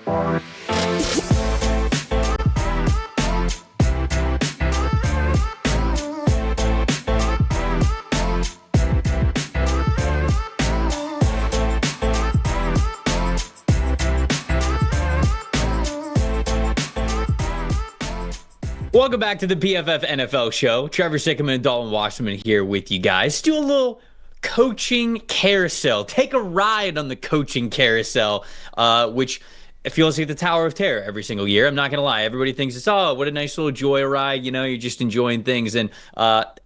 Welcome back to the PFF NFL show. Trevor, Sikkema, and Dalton Wasserman here with you guys. Do a little coaching carousel. Take a ride on the coaching carousel, which feels like the Tower of Terror every single year. I'm not going to lie. Everybody thinks it's, oh, what a nice little joyride. You know, you're just enjoying things. And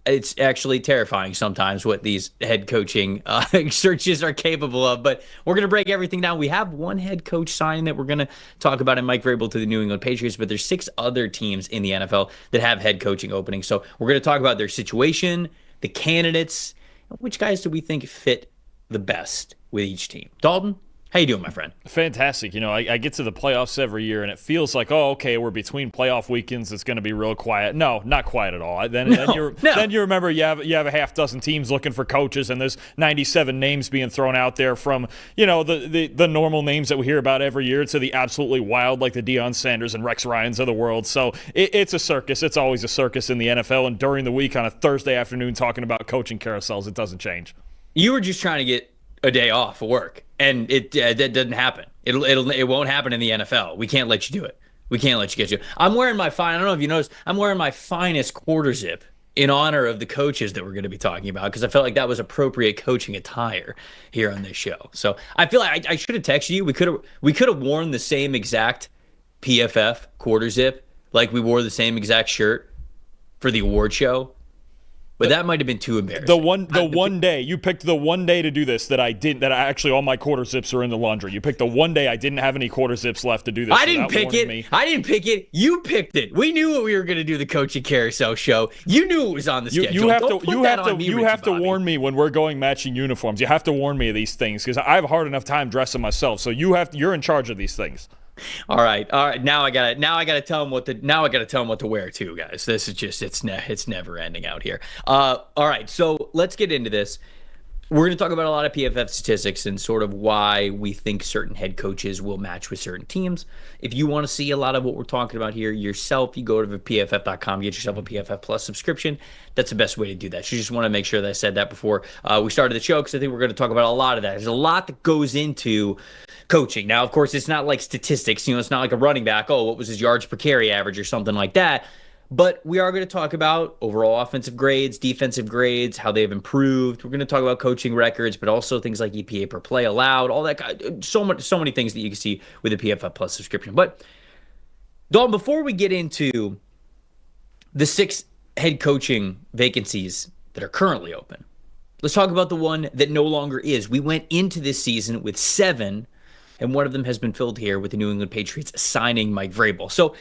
it's actually terrifying sometimes what these head coaching searches are capable of. But we're going to break everything down. We have one head coach sign that we're going to talk about in Mike Vrabel to the New England Patriots. But there's 6 other teams in the NFL that have head coaching openings. So we're going to talk about their situation, the candidates, which guys do we think fit the best with each team. Dalton? How you doing, my friend? Fantastic. You know, I get to the playoffs every year, and it feels like, oh, okay, we're between playoff weekends. It's going to be real quiet. No, not quiet at all. Then you remember you have a half dozen teams looking for coaches, and there's 97 names being thrown out there from, you know, the normal names that we hear about every year to the absolutely wild, like the Deion Sanders and Rex Ryans of the world. So it's a circus. It's always a circus in the NFL, and during the week on a Thursday afternoon talking about coaching carousels, it doesn't change. You were just trying to get a day off of work, and that doesn't happen. It won't happen in the NFL. We can't let you do it. We can't let you get you. I'm wearing my I don't know if you noticed, I'm wearing my finest quarter zip in honor of the coaches that we're going to be talking about, because I felt like that was appropriate coaching attire here on this show. So I feel like I should have texted you. We could have worn the same exact PFF quarter zip, like we wore the same exact shirt for the award show. But that might have been too embarrassing. The one day you picked the one day to do this that I didn't. That I actually all my quarter zips are in the laundry. You picked the one day I didn't have any quarter zips left to do this. I didn't pick it. I didn't pick it. You picked it. We knew what we were going to do. The coaching carousel show. You knew it was on the schedule. You have to warn me when we're going matching uniforms. You have to warn me of these things because I have a hard enough time dressing myself. So you're in charge of these things. All right. Now I gotta tell them what to wear too, guys. This is just it's never ending out here. All right. So let's get into this. We're going to talk about a lot of PFF statistics and sort of why we think certain head coaches will match with certain teams. If you want to see a lot of what we're talking about here yourself, you go to PFF.com, get yourself a PFF Plus subscription. That's the best way to do that. You just want to make sure that I said that before we started the show, because I think we're going to talk about a lot of that. There's a lot that goes into coaching. Now, of course, it's not like statistics. It's not like a running back. Oh, what was his yards per carry average or something like that. But we are going to talk about overall offensive grades, defensive grades, how they've improved. We're going to talk about coaching records, but also things like EPA per play allowed, all that. So many things that you can see with the PFF Plus subscription. But, Dalton, before we get into the 6 head coaching vacancies that are currently open, let's talk about the one that no longer is. We went into this season with 7, and one of them has been filled here with the New England Patriots signing Mike Vrabel. So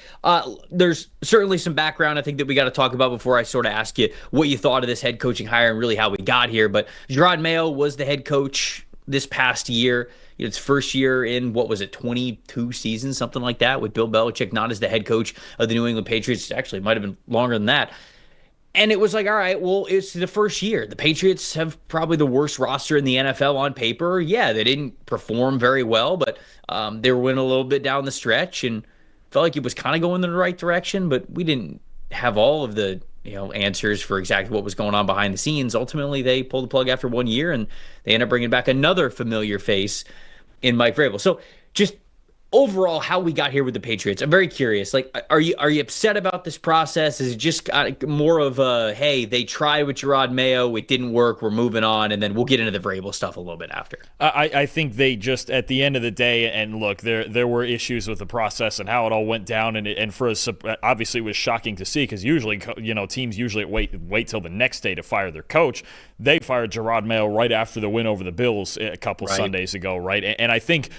there's certainly some background I think that we got to talk about before I sort of ask you what you thought of this head coaching hire and really how we got here. But Jerod Mayo was the head coach this past year. It's first year in, 22 seasons, something like that, with Bill Belichick not as the head coach of the New England Patriots. Actually, it might have been longer than that. And it was like, all right, well, it's the first year. The Patriots have probably the worst roster in the NFL on paper. Yeah, they didn't perform very well, but they were winning a little bit down the stretch and felt like it was kind of going in the right direction, but we didn't have all of the answers for exactly what was going on behind the scenes. Ultimately, they pulled the plug after 1 year, and they ended up bringing back another familiar face in Mike Vrabel. So just overall, how we got here with the Patriots, I'm very curious. Like, are you upset about this process? Is it just more of a, hey, they tried with Jerod Mayo, it didn't work, we're moving on, and then we'll get into the Vrabel stuff a little bit after? I think they just, at the end of the day, and look, there were issues with the process and how it all went down, and for us, obviously, it was shocking to see, because usually, teams usually wait till the next day to fire their coach. They fired Jerod Mayo right after the win over the Bills a couple Sundays ago, right? And I think,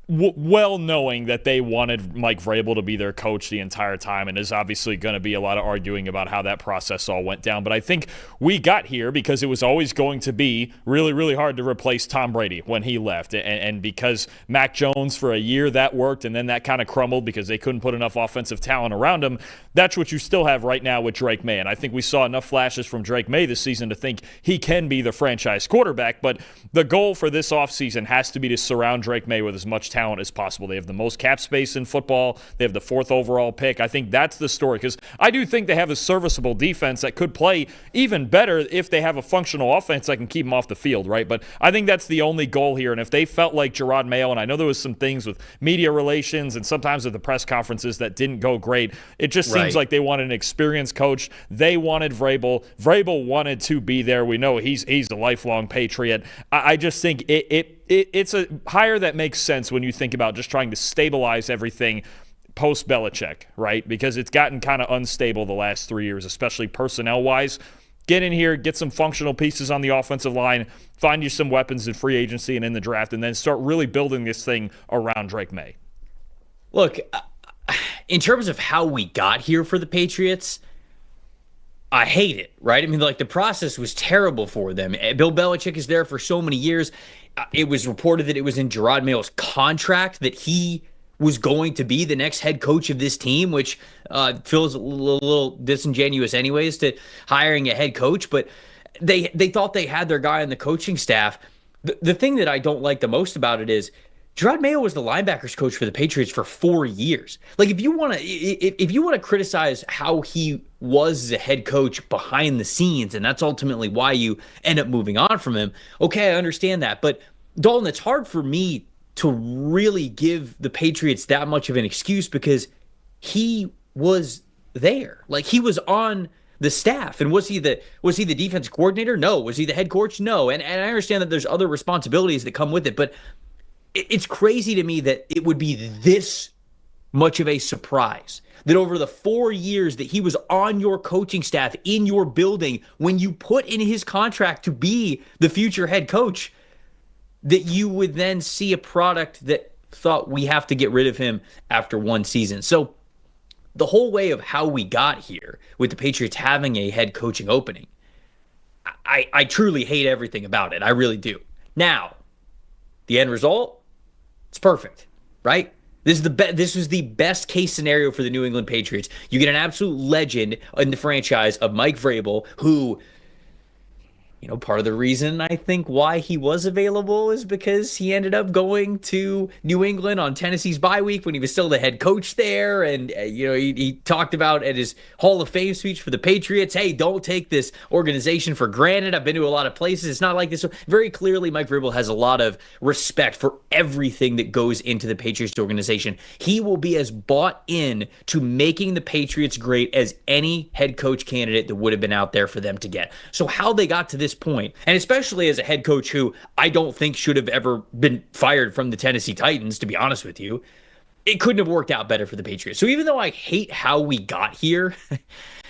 well knowing that they wanted Mike Vrabel to be their coach the entire time, and there's obviously going to be a lot of arguing about how that process all went down. But I think we got here because it was always going to be really, really hard to replace Tom Brady when he left. And because Mac Jones for a year, that worked, and then that kind of crumbled because they couldn't put enough offensive talent around him. That's what you still have right now with Drake May. And I think we saw enough flashes from Drake May this season to think he can be the franchise quarterback. But the goal for this offseason has to be to surround Drake May with as much talent as possible. They have the most cap space in football. They have the 4th overall pick. I think that's the story, because I do think they have a serviceable defense that could play even better if they have a functional offense that can keep them off the field, right? But I think that's the only goal here. And if they felt like Gerard Mayo, and I know there was some things with media relations and sometimes at the press conferences that didn't go great, it just seems like they wanted an experienced coach. They wanted Vrabel. Vrabel wanted to be there. We know he's a lifelong Patriot. I just think it's a hire that makes sense when you think about just trying to stabilize everything post-Belichick, right? Because it's gotten kind of unstable the last 3 years, especially personnel-wise. Get in here, get some functional pieces on the offensive line, find you some weapons in free agency and in the draft, and then start really building this thing around Drake May. Look, in terms of how we got here for the Patriots, I hate it, right? I mean, like, the process was terrible for them. Bill Belichick is there for so many years. It was reported that it was in Gerard Mayo's contract that he was going to be the next head coach of this team, which feels a little disingenuous anyways, to hiring a head coach. But they thought they had their guy on the coaching staff. The thing that I don't like the most about it is Gerard Mayo was the linebackers coach for the Patriots for 4 years. Like, if you want to criticize how he was as a head coach behind the scenes, and that's ultimately why you end up moving on from him, okay, I understand that. But Dalton, it's hard for me to really give the Patriots that much of an excuse, because he was there. Like, he was on the staff. And was he the defensive coordinator? No. Was he the head coach? No. And I understand that there's other responsibilities that come with it, but it's crazy to me that it would be this much of a surprise that over the 4 years that he was on your coaching staff in your building, when you put in his contract to be the future head coach, that you would then see a product that thought we have to get rid of him after one season. So the whole way of how we got here with the Patriots having a head coaching opening, I truly hate everything about it. I really do. Now, the end result, it's perfect, right? This was the best case scenario for the New England Patriots. You get an absolute legend in the franchise of Mike Vrabel, who, you know, part of the reason I think why he was available is because he ended up going to New England on Tennessee's bye week when he was still the head coach there. And, you know, he talked about at his Hall of Fame speech for the Patriots, hey, don't take this organization for granted. I've been to a lot of places. It's not like this. So very clearly, Mike Vrabel has a lot of respect for everything that goes into the Patriots organization. He will be as bought in to making the Patriots great as any head coach candidate that would have been out there for them to get. So how they got to this point, and especially as a head coach who I don't think should have ever been fired from the Tennessee Titans, to be honest with you, it couldn't have worked out better for the Patriots. So even though I hate how we got here,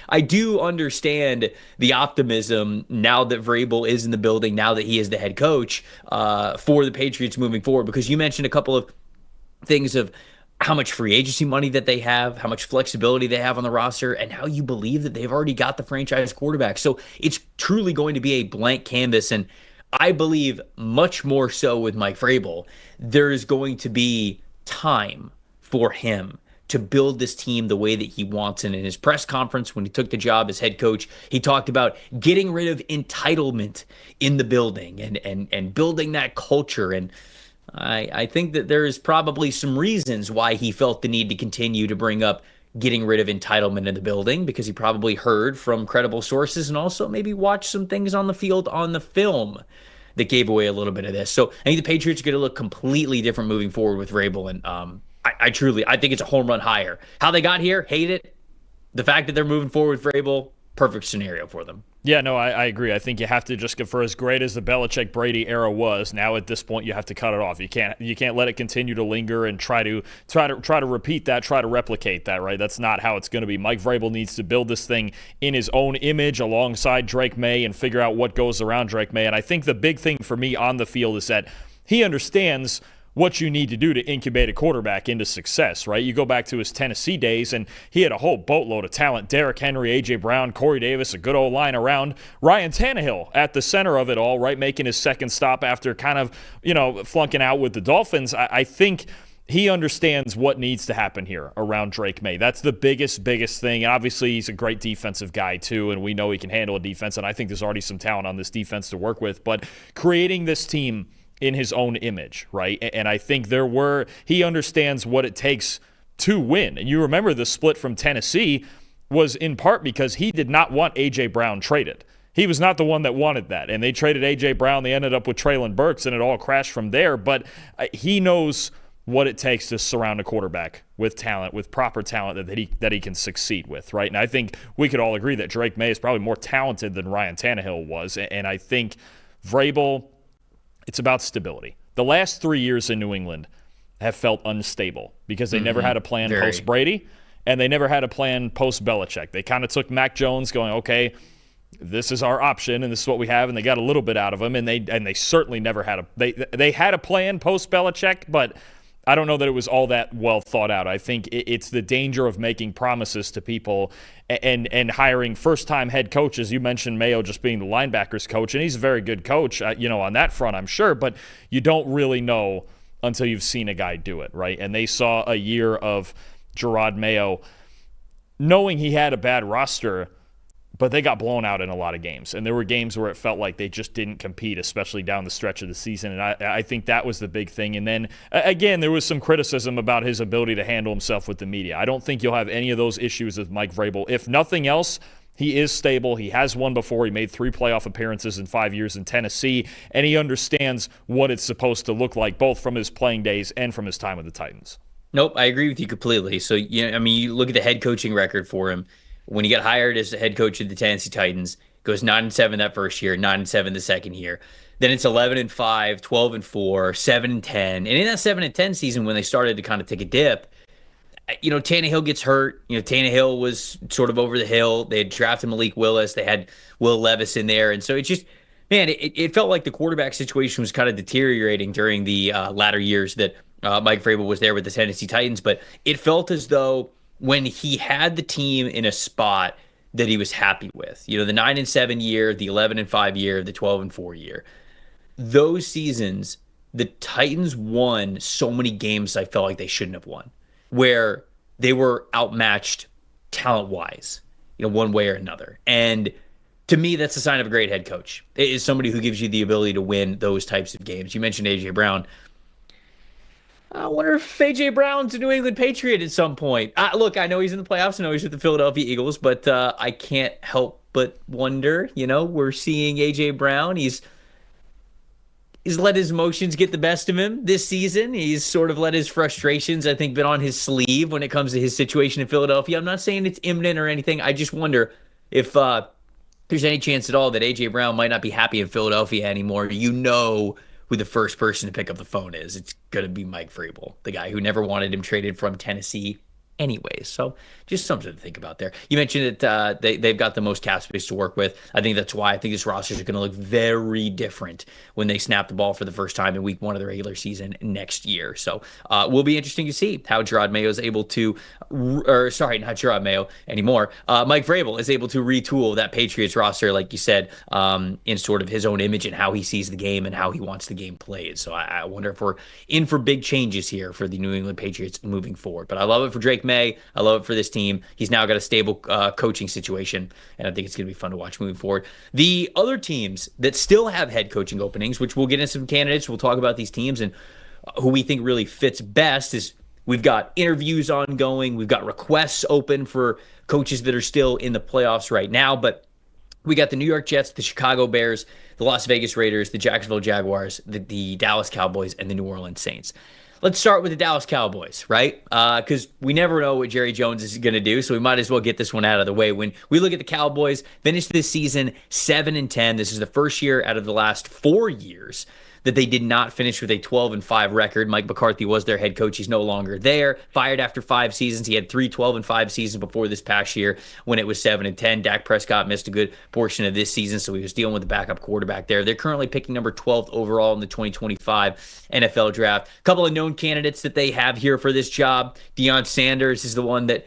I do understand the optimism now that Vrabel is in the building, now that he is the head coach for the Patriots moving forward, because you mentioned a couple of things of how much free agency money that they have, how much flexibility they have on the roster, and how you believe that they've already got the franchise quarterback. So it's truly going to be a blank canvas. And I believe much more so with Mike Vrabel, there is going to be time for him to build this team the way that he wants. And in his press conference, when he took the job as head coach, he talked about getting rid of entitlement in the building and building that culture. And I think that there is probably some reasons why he felt the need to continue to bring up getting rid of entitlement in the building, because he probably heard from credible sources and also maybe watched some things on the field on the film that gave away a little bit of this. So I think the Patriots are going to look completely different moving forward with Vrabel. And I think it's a home run hire. How they got here, hate it. The fact that they're moving forward with Vrabel, perfect scenario for them. Yeah, no, I agree. I think you have to just, for as great as the Belichick-Brady era was, now at this point you have to cut it off. You can't let it continue to linger and try to repeat that, try to replicate that, right? That's not how it's going to be. Mike Vrabel needs to build this thing in his own image alongside Drake May and figure out what goes around Drake May. And I think the big thing for me on the field is that he understands what you need to do to incubate a quarterback into success, right? You go back to his Tennessee days, and he had a whole boatload of talent. Derrick Henry, A.J. Brown, Corey Davis, a good old line around. Ryan Tannehill at the center of it all, right, making his second stop after kind of, flunking out with the Dolphins. I think he understands what needs to happen here around Drake May. That's the biggest thing. And obviously, he's a great defensive guy, too, and we know he can handle a defense, and I think there's already some talent on this defense to work with. But creating this team in his own image, right? And I think he understands what it takes to win. And you remember the split from Tennessee was in part because he did not want A.J. Brown traded. He was not the one that wanted that. And they traded A.J. Brown. They ended up with Treylon Burks, and it all crashed from there. But he knows what it takes to surround a quarterback with talent, with proper talent that he can succeed with, right? And I think we could all agree that Drake May is probably more talented than Ryan Tannehill was. And I think Vrabel, it's about stability. The last 3 years in New England have felt unstable because they never had a plan post-Brady, and they never had a plan post-Belichick. They kind of took Mac Jones going, okay, this is our option, and this is what we have, and they got a little bit out of him, and they certainly never had they had a plan post-Belichick, but I don't know that it was all that well thought out. I think it's the danger of making promises to people and hiring first-time head coaches. You mentioned Mayo just being the linebackers coach, and he's a very good coach, on that front, I'm sure, but you don't really know until you've seen a guy do it, right? And they saw a year of Gerard Mayo knowing he had a bad roster, but they got blown out in a lot of games. And there were games where it felt like they just didn't compete, especially down the stretch of the season. And I think that was the big thing. And then, again, there was some criticism about his ability to handle himself with the media. I don't think you'll have any of those issues with Mike Vrabel. If nothing else, he is stable. He has won before. He made 3 playoff appearances in 5 years in Tennessee. And he understands what it's supposed to look like, both from his playing days and from his time with the Titans. Nope, I agree with you completely. So, you look at the head coaching record for him. When he got hired as the head coach of the Tennessee Titans, goes 9-7 that first year, 9-7 the second year. Then it's 11-5, 12-4, 7-10. And in that 7-10 season, when they started to kind of take a dip, Tannehill gets hurt. Tannehill was sort of over the hill. They had drafted Malik Willis. They had Will Levis in there. And so it just, man, it felt like the quarterback situation was kind of deteriorating during the latter years that Mike Vrabel was there with the Tennessee Titans. But it felt as though when he had the team in a spot that he was happy with, the 9-7 year, the 11-5 year, the 12-4 year, those seasons, the Titans won so many games I felt like they shouldn't have won, where they were outmatched talent-wise, one way or another. And to me, that's a sign of a great head coach. It is somebody who gives you the ability to win those types of games. You mentioned A.J. Brown. I wonder if A.J. Brown's a New England Patriot at some point. Look, I know he's in the playoffs. I know he's with the Philadelphia Eagles, but I can't help but wonder, we're seeing A.J. Brown. He's let his emotions get the best of him this season. He's sort of let his frustrations, I think, been on his sleeve when it comes to his situation in Philadelphia. I'm not saying it's imminent or anything. I just wonder if there's any chance at all that A.J. Brown might not be happy in Philadelphia anymore. Who the first person to pick up the phone is. It's going to be Mike Vrabel, the guy who never wanted him traded from Tennessee anyways. So just something to think about there. You mentioned that they've got the most cap space to work with. I think that's why I think this roster is going to look very different when they snap the ball for the first time in week 1 of the regular season next year. So will be interesting to see how Gerard Mayo is able to, not Gerard Mayo anymore. Mike Vrabel is able to retool that Patriots roster, like you said, in sort of his own image and how he sees the game and how he wants the game played. So I wonder if we're in for big changes here for the New England Patriots moving forward. But I love it for Drake May. I love it for this team. He's now got a stable coaching situation, and I think it's going to be fun to watch moving forward. The other teams that still have head coaching openings, which we'll get into some candidates, we'll talk about these teams and who we think really fits best, is we've got interviews ongoing. We've got requests open for coaches that are still in the playoffs right now, but we got the New York Jets, the Chicago Bears, the Las Vegas Raiders, the Jacksonville Jaguars, the Dallas Cowboys, and the New Orleans Saints. Let's start with the Dallas Cowboys, right? Because we never know what Jerry Jones is going to do, so we might as well get this one out of the way. When we look at the Cowboys, finished this season 7-10. This is the first year out of the last 4 years that they did not finish with a 12-5 record. Mike McCarthy was their head coach. He's no longer there. Fired after 5 seasons. He had 3 12-5 seasons before this past year when it was 7-10. Dak Prescott missed a good portion of this season, so he was dealing with the backup quarterback there. They're currently picking number 12th overall in the 2025 NFL draft. A couple of known candidates that they have here for this job. Deion Sanders is the one that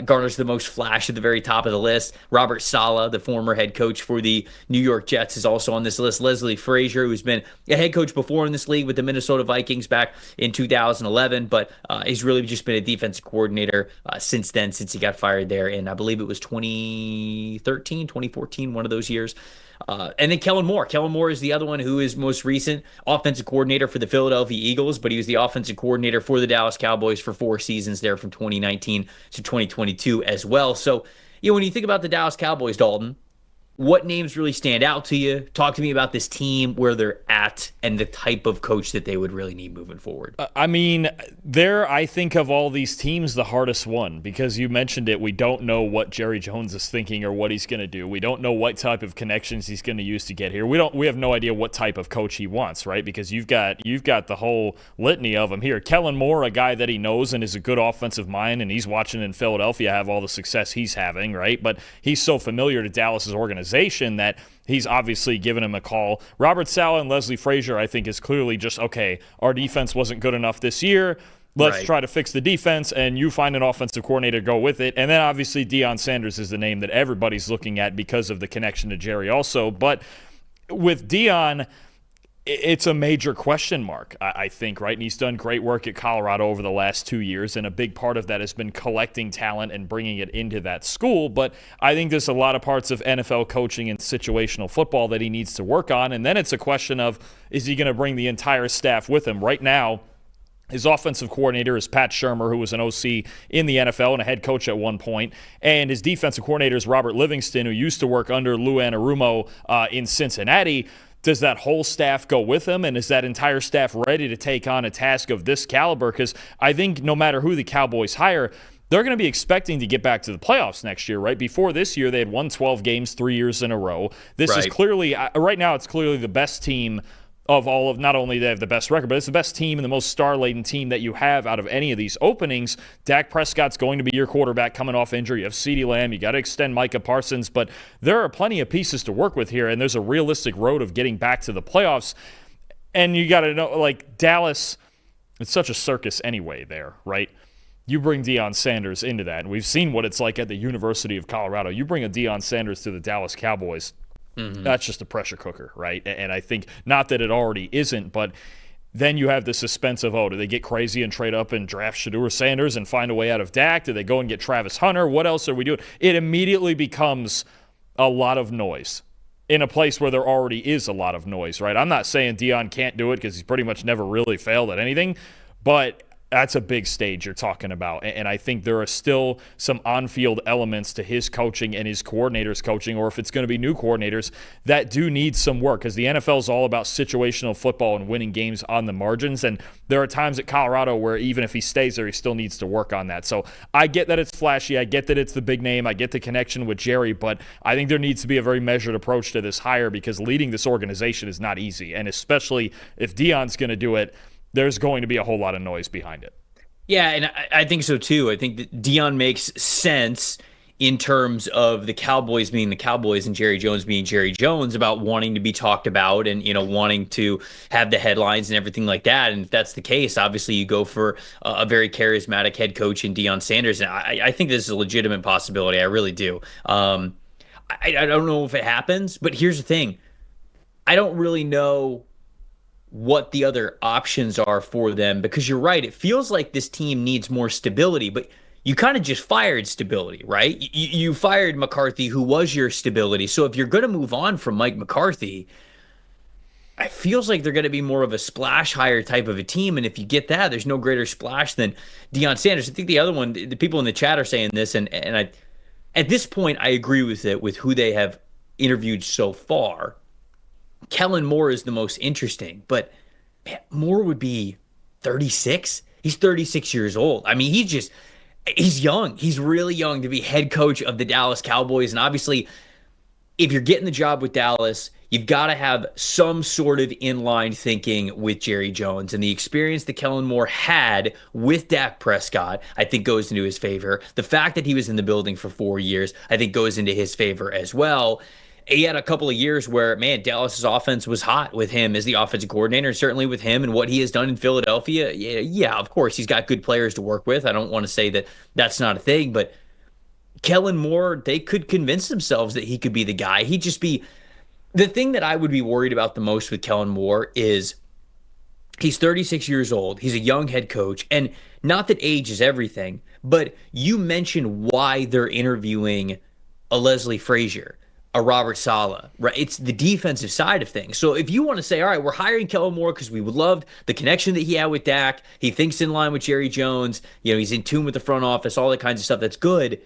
garners the most flash at the very top of the list. Robert Saleh, the former head coach for the New York Jets, is also on this list. Leslie Frazier, who's been a head coach before in this league with the Minnesota Vikings back in 2011, but he's really just been a defensive coordinator since then, since he got fired there in, I believe it was 2013, 2014, one of those years. And then Kellen Moore. Kellen Moore is the other one who is most recent offensive coordinator for the Philadelphia Eagles, but he was the offensive coordinator for the Dallas Cowboys for 4 seasons there from 2019 to 2022 as well. So, when you think about the Dallas Cowboys, Dalton, what names really stand out to you? Talk to me about this team, where they're at, and the type of coach that they would really need moving forward. I mean, I think of all these teams, the hardest one, because you mentioned it. We don't know what Jerry Jones is thinking or what he's going to do. We don't know what type of connections he's going to use to get here. We have no idea what type of coach he wants, right? Because you've got the whole litany of them here. Kellen Moore, a guy that he knows and is a good offensive mind, and he's watching in Philadelphia have all the success he's having, right? But he's so familiar to Dallas's organization that he's obviously given him a call. Robert Saleh and Leslie Frazier, I think, is clearly just, okay, our defense wasn't good enough this year. Let's try to fix the defense, and you find an offensive coordinator to go with it. And then obviously Deion Sanders is the name that everybody's looking at because of the connection to Jerry also. But with Deion, it's a major question mark, I think, right? And he's done great work at Colorado over the last 2 years, and a big part of that has been collecting talent and bringing it into that school. But I think there's a lot of parts of NFL coaching and situational football that he needs to work on. And then it's a question of, is he going to bring the entire staff with him? Right now, his offensive coordinator is Pat Shurmur, who was an OC in the NFL and a head coach at one point. And his defensive coordinator is Robert Livingston, who used to work under Lou Anarumo in Cincinnati. Does that whole staff go with him, and is that entire staff ready to take on a task of this caliber? Because I think no matter who the Cowboys hire, they're going to be expecting to get back to the playoffs next year, right? Before this year, they had won 12 games 3 years in a row. This is clearly, right now, it's clearly the best team of all of, not only they have the best record, but it's the best team and the most star-laden team that you have out of any of these openings. Dak Prescott's going to be your quarterback coming off injury. You have CeeDee Lamb. You got to extend Micah Parsons, but there are plenty of pieces to work with here, and there's a realistic road of getting back to the playoffs. And you got to know, like, Dallas, it's such a circus anyway there, right? You bring Deion Sanders into that, and we've seen what it's like at the University of Colorado. You bring a Deion Sanders to the Dallas Cowboys, that's just a pressure cooker, right? And I think, not that it already isn't, but then you have the suspense of, do they get crazy and trade up and draft Shedeur Sanders and find a way out of Dak? Do they go and get Travis Hunter? What else are we doing? It immediately becomes a lot of noise in a place where there already is a lot of noise, right? I'm not saying Deion can't do it, because he's pretty much never really failed at anything, but that's a big stage you're talking about. And I think there are still some on-field elements to his coaching and his coordinators' coaching, or if it's going to be new coordinators, that do need some work, because the NFL is all about situational football and winning games on the margins. And there are times at Colorado where even if he stays there, he still needs to work on that. So I get that it's flashy. I get that it's the big name. I get the connection with Jerry, but I think there needs to be a very measured approach to this hire, because leading this organization is not easy. And especially if Deion's going to do it, there's going to be a whole lot of noise behind it. Yeah, and I think so too. I think that Deion makes sense in terms of the Cowboys being the Cowboys and Jerry Jones being Jerry Jones, about wanting to be talked about and, wanting to have the headlines and everything like that. And if that's the case, obviously you go for a very charismatic head coach in Deion Sanders. And I think this is a legitimate possibility. I really do. I don't know if it happens, but here's the thing. I don't really know what the other options are for them, because you're right. It feels like this team needs more stability, but you kind of just fired stability, right? You fired McCarthy, who was your stability. So if you're going to move on from Mike McCarthy, it feels like they're going to be more of a splash hire type of a team. And if you get that, there's no greater splash than Deion Sanders. I think the other one, the people in the chat are saying this, and I, at this point, I agree with it, with who they have interviewed so far. Kellen Moore is the most interesting, but man, Moore would be 36. He's 36 years old. I mean, he's young. He's really young to be head coach of the Dallas Cowboys. And obviously, if you're getting the job with Dallas, you've got to have some sort of inline thinking with Jerry Jones. And the experience that Kellen Moore had with Dak Prescott, I think, goes into his favor. The fact that he was in the building for 4 years, I think, goes into his favor as well. He had a couple of years where, man, Dallas's offense was hot with him as the offensive coordinator, and certainly with him and what he has done in Philadelphia. Yeah, of course, he's got good players to work with. I don't want to say that that's not a thing, but Kellen Moore, they could convince themselves that he could be the guy. He'd just be – the thing that I would be worried about the most with Kellen Moore is he's 36 years old. He's a young head coach, and not that age is everything, but you mentioned why they're interviewing a Leslie Frazier. a Robert Saleh, right? It's the defensive side of things. So if you want to say, all right, we're hiring Kellen Moore because we would love the connection that he had with Dak. He thinks in line with Jerry Jones. He's in tune with the front office, all that kinds of stuff. That's good.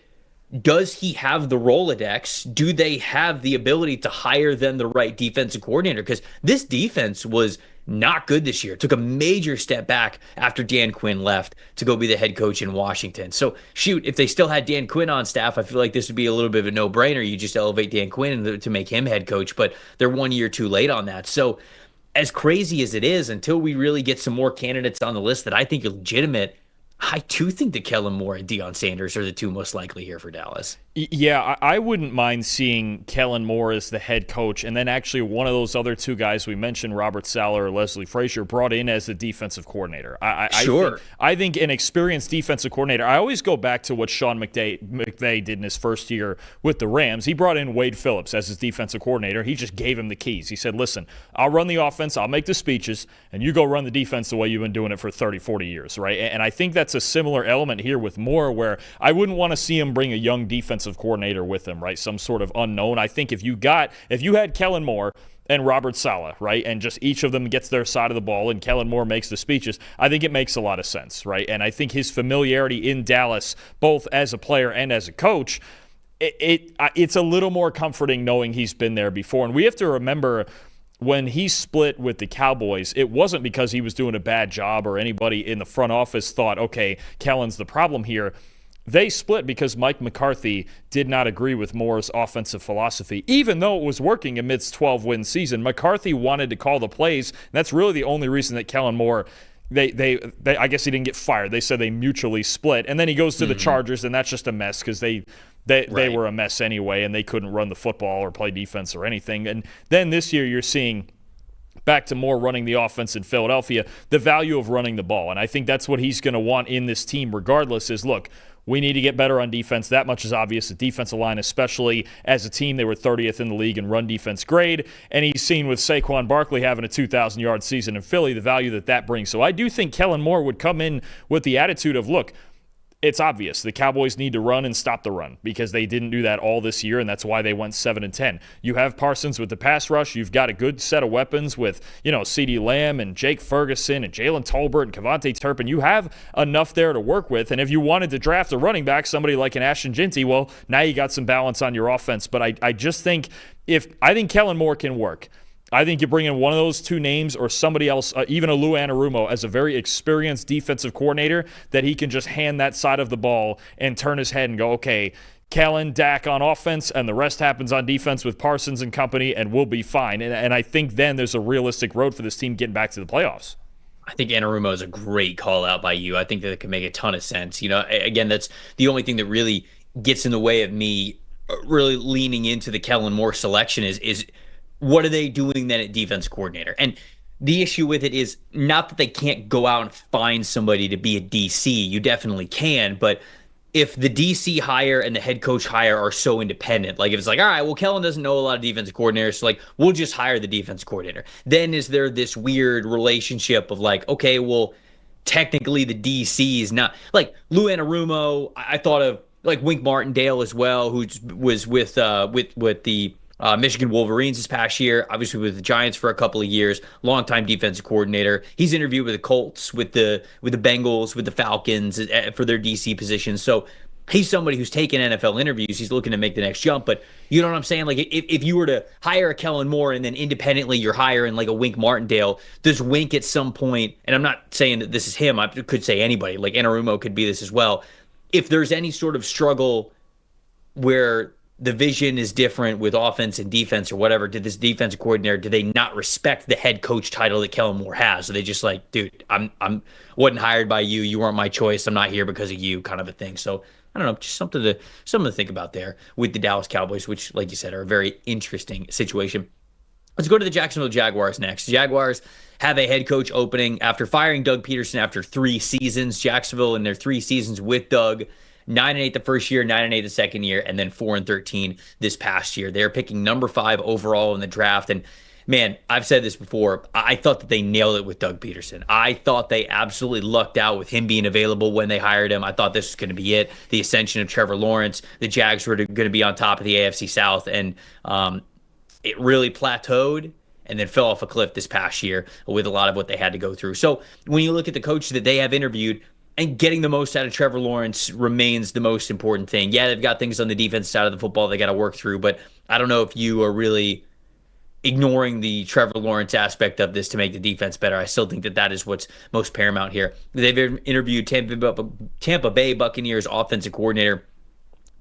Does he have the Rolodex? Do they have the ability to hire then the right defensive coordinator? Because this defense was not good this year. Took a major step back after Dan Quinn left to go be the head coach in Washington. So, shoot, if they still had Dan Quinn on staff, I feel like this would be a little bit of a no-brainer. You just elevate Dan Quinn to make him head coach, but they're 1 year too late on that. So, as crazy as it is, until we really get some more candidates on the list that I think are legitimate, I do think that Kellen Moore and Deion Sanders are the two most likely here for Dallas. Yeah, I wouldn't mind seeing Kellen Moore as the head coach, and then actually one of those other two guys we mentioned, Robert Saleh or Leslie Frazier, brought in as the defensive coordinator. I think an experienced defensive coordinator. I always go back to what Sean McVay did in his first year with the Rams. He brought in Wade Phillips as his defensive coordinator. He just gave him the keys. He said, listen, I'll run the offense, I'll make the speeches, and you go run the defense the way you've been doing it for 30, 40 years, right? And I think that's a similar element here with Moore, where I wouldn't want to see him bring a young defensive coordinator with him, right? Some sort of unknown. I think if you had Kellen Moore and Robert Saleh, right, and just each of them gets their side of the ball and Kellen Moore makes the speeches, I think it makes a lot of sense, right? And I think his familiarity in Dallas, both as a player and as a coach, it's a little more comforting knowing he's been there before. And we have to remember, when he split with the Cowboys, it wasn't because he was doing a bad job or anybody in the front office thought, okay, Kellen's the problem here. They split because Mike McCarthy did not agree with Moore's offensive philosophy. Even though it was working amidst 12-win season, McCarthy wanted to call the plays, and that's really the only reason that Kellen Moore, they I guess he didn't get fired. They said they mutually split, and then he goes to the Chargers, and that's just a mess because they were a mess anyway, and they couldn't run the football or play defense or anything. And then this year you're seeing, back to Moore running the offense in Philadelphia, the value of running the ball. And I think that's what he's going to want in this team regardless is, look, we need to get better on defense. That much is obvious. The defensive line, especially as a team, they were 30th in the league in run defense grade. And he's seen with Saquon Barkley having a 2,000-yard season in Philly, the value that brings. So I do think Kellen Moore would come in with the attitude of, look, it's obvious the Cowboys need to run and stop the run because they didn't do that all this year, and that's why they went 7-10. You have Parsons with the pass rush. You've got a good set of weapons with, CeeDee Lamb and Jake Ferguson and Jalen Tolbert and Kevontae Turpin. You have enough there to work with, and if you wanted to draft a running back, somebody like an Ashton Jinty, well, now you got some balance on your offense. But I just think I think Kellen Moore can work. I think you bring in one of those two names or somebody else, even a Lou Anarumo, as a very experienced defensive coordinator that he can just hand that side of the ball and turn his head and go, okay, Kellen, Dak on offense, and the rest happens on defense with Parsons and company, and we'll be fine. And I think then there's a realistic road for this team getting back to the playoffs. I think Anarumo is a great call out by you. I think that it can make a ton of sense. Again, that's the only thing that really gets in the way of me really leaning into the Kellen Moore selection is what are they doing then at defense coordinator? And the issue with it is not that they can't go out and find somebody to be a DC. You definitely can, but if the DC hire and the head coach hire are so independent, like if it's like, all right, well, Kellen doesn't know a lot of defensive coordinators, so like we'll just hire the defense coordinator. Then is there this weird relationship of like, okay, well, technically the DC is not like Lou Anarumo. I thought of like Wink Martindale as well, who was with the Michigan Wolverines this past year, obviously with the Giants for a couple of years, longtime defensive coordinator. He's interviewed with the Colts, with the Bengals, with the Falcons for their DC positions. So he's somebody who's taken NFL interviews. He's looking to make the next jump. But you know what I'm saying? Like if you were to hire a Kellen Moore and then independently you're hiring like a Wink Martindale, does Wink at some point, and I'm not saying that this is him, I could say anybody, like Anarumo could be this as well. If there's any sort of struggle where the vision is different with offense and defense or whatever, did this defensive coordinator, do they not respect the head coach title that Kellen Moore has? So they just like, dude, I'm wasn't hired by you. You weren't my choice. I'm not here because of you, kind of a thing. So I don't know, just something to think about there with the Dallas Cowboys, which, like you said, are a very interesting situation. Let's go to the Jacksonville Jaguars next. Jaguars have a head coach opening after firing Doug Peterson after 3 seasons. Jacksonville in their 3 seasons with Doug, 9-8 the first year, 9-8 the second year, and then 4-13 this past year. They're picking number 5 overall in the draft. And Man, I've said this before. I thought that they nailed it with Doug Peterson. I thought they absolutely lucked out with him being available when they hired him. I thought this was going to be it. The ascension of Trevor Lawrence. The Jags were going to be on top of the AFC South, and it really plateaued and then fell off a cliff this past year with a lot of what they had to go through. So when you look at the coaches that they have interviewed, and getting the most out of Trevor Lawrence remains the most important thing. Yeah, they've got things on the defense side of the football they got to work through, but I don't know if you are really ignoring the Trevor Lawrence aspect of this to make the defense better. I still think that that is what's most paramount here. They've interviewed Tampa Bay Buccaneers offensive coordinator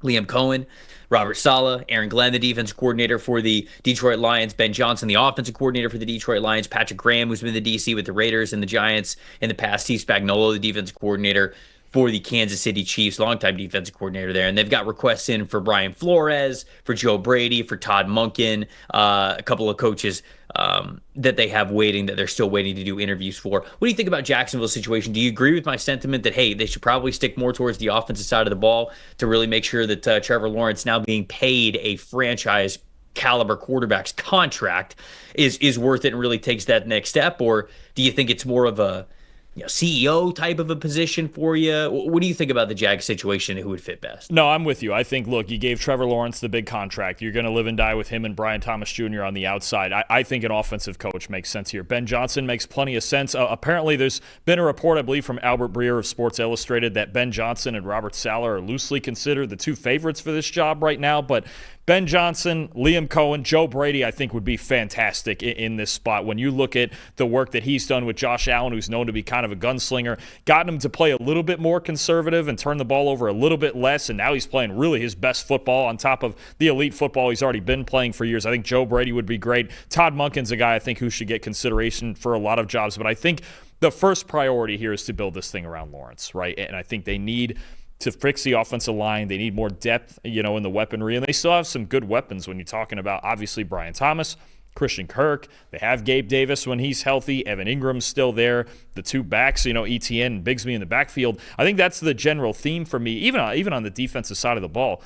Liam Cohen, Robert Saleh, Aaron Glenn, the defensive coordinator for the Detroit Lions, Ben Johnson, the offensive coordinator for the Detroit Lions, Patrick Graham, who's been the DC with the Raiders and the Giants in the past, Steve Spagnuolo, the defensive coordinator for the Kansas City Chiefs, longtime defensive coordinator there. And they've got requests in for Brian Flores, for Joe Brady, for Todd Monken, a couple of coaches that they have waiting, that they're still waiting to do interviews for. What do you think about Jacksonville's situation? Do you agree with my sentiment that, hey, they should probably stick more towards the offensive side of the ball to really make sure that Trevor Lawrence, now being paid a franchise caliber quarterback's contract, is worth it and really takes that next step? Or do you think it's more of a CEO type of a position for you? What do you think about the Jags situation and who would fit best? No, I'm with you. I think, look, you gave Trevor Lawrence the big contract. You're going to live and die with him and Brian Thomas Jr. on the outside. I think an offensive coach makes sense here. Ben Johnson makes plenty of sense. Apparently, there's been a report, I believe, from Albert Breer of Sports Illustrated that Ben Johnson and Robert Saleh are loosely considered the two favorites for this job right now. But Ben Johnson, Liam Cohen, Joe Brady, I think would be fantastic in this spot. When you look at the work that he's done with Josh Allen, who's known to be kind of a gunslinger, gotten him to play a little bit more conservative and turn the ball over a little bit less, and now he's playing really his best football on top of the elite football he's already been playing for years. I think Joe Brady would be great. Todd Monken's a guy I think who should get consideration for a lot of jobs, but I think the first priority here is to build this thing around Lawrence, right? And I think they need to fix the offensive line. They need more depth, in the weaponry, and they still have some good weapons when you're talking about, obviously, Brian Thomas, Christian Kirk. They have Gabe Davis when he's healthy. Evan Ingram's still there. The two backs, ETN and Bigsby in the backfield. I think that's the general theme for me, even on the defensive side of the ball.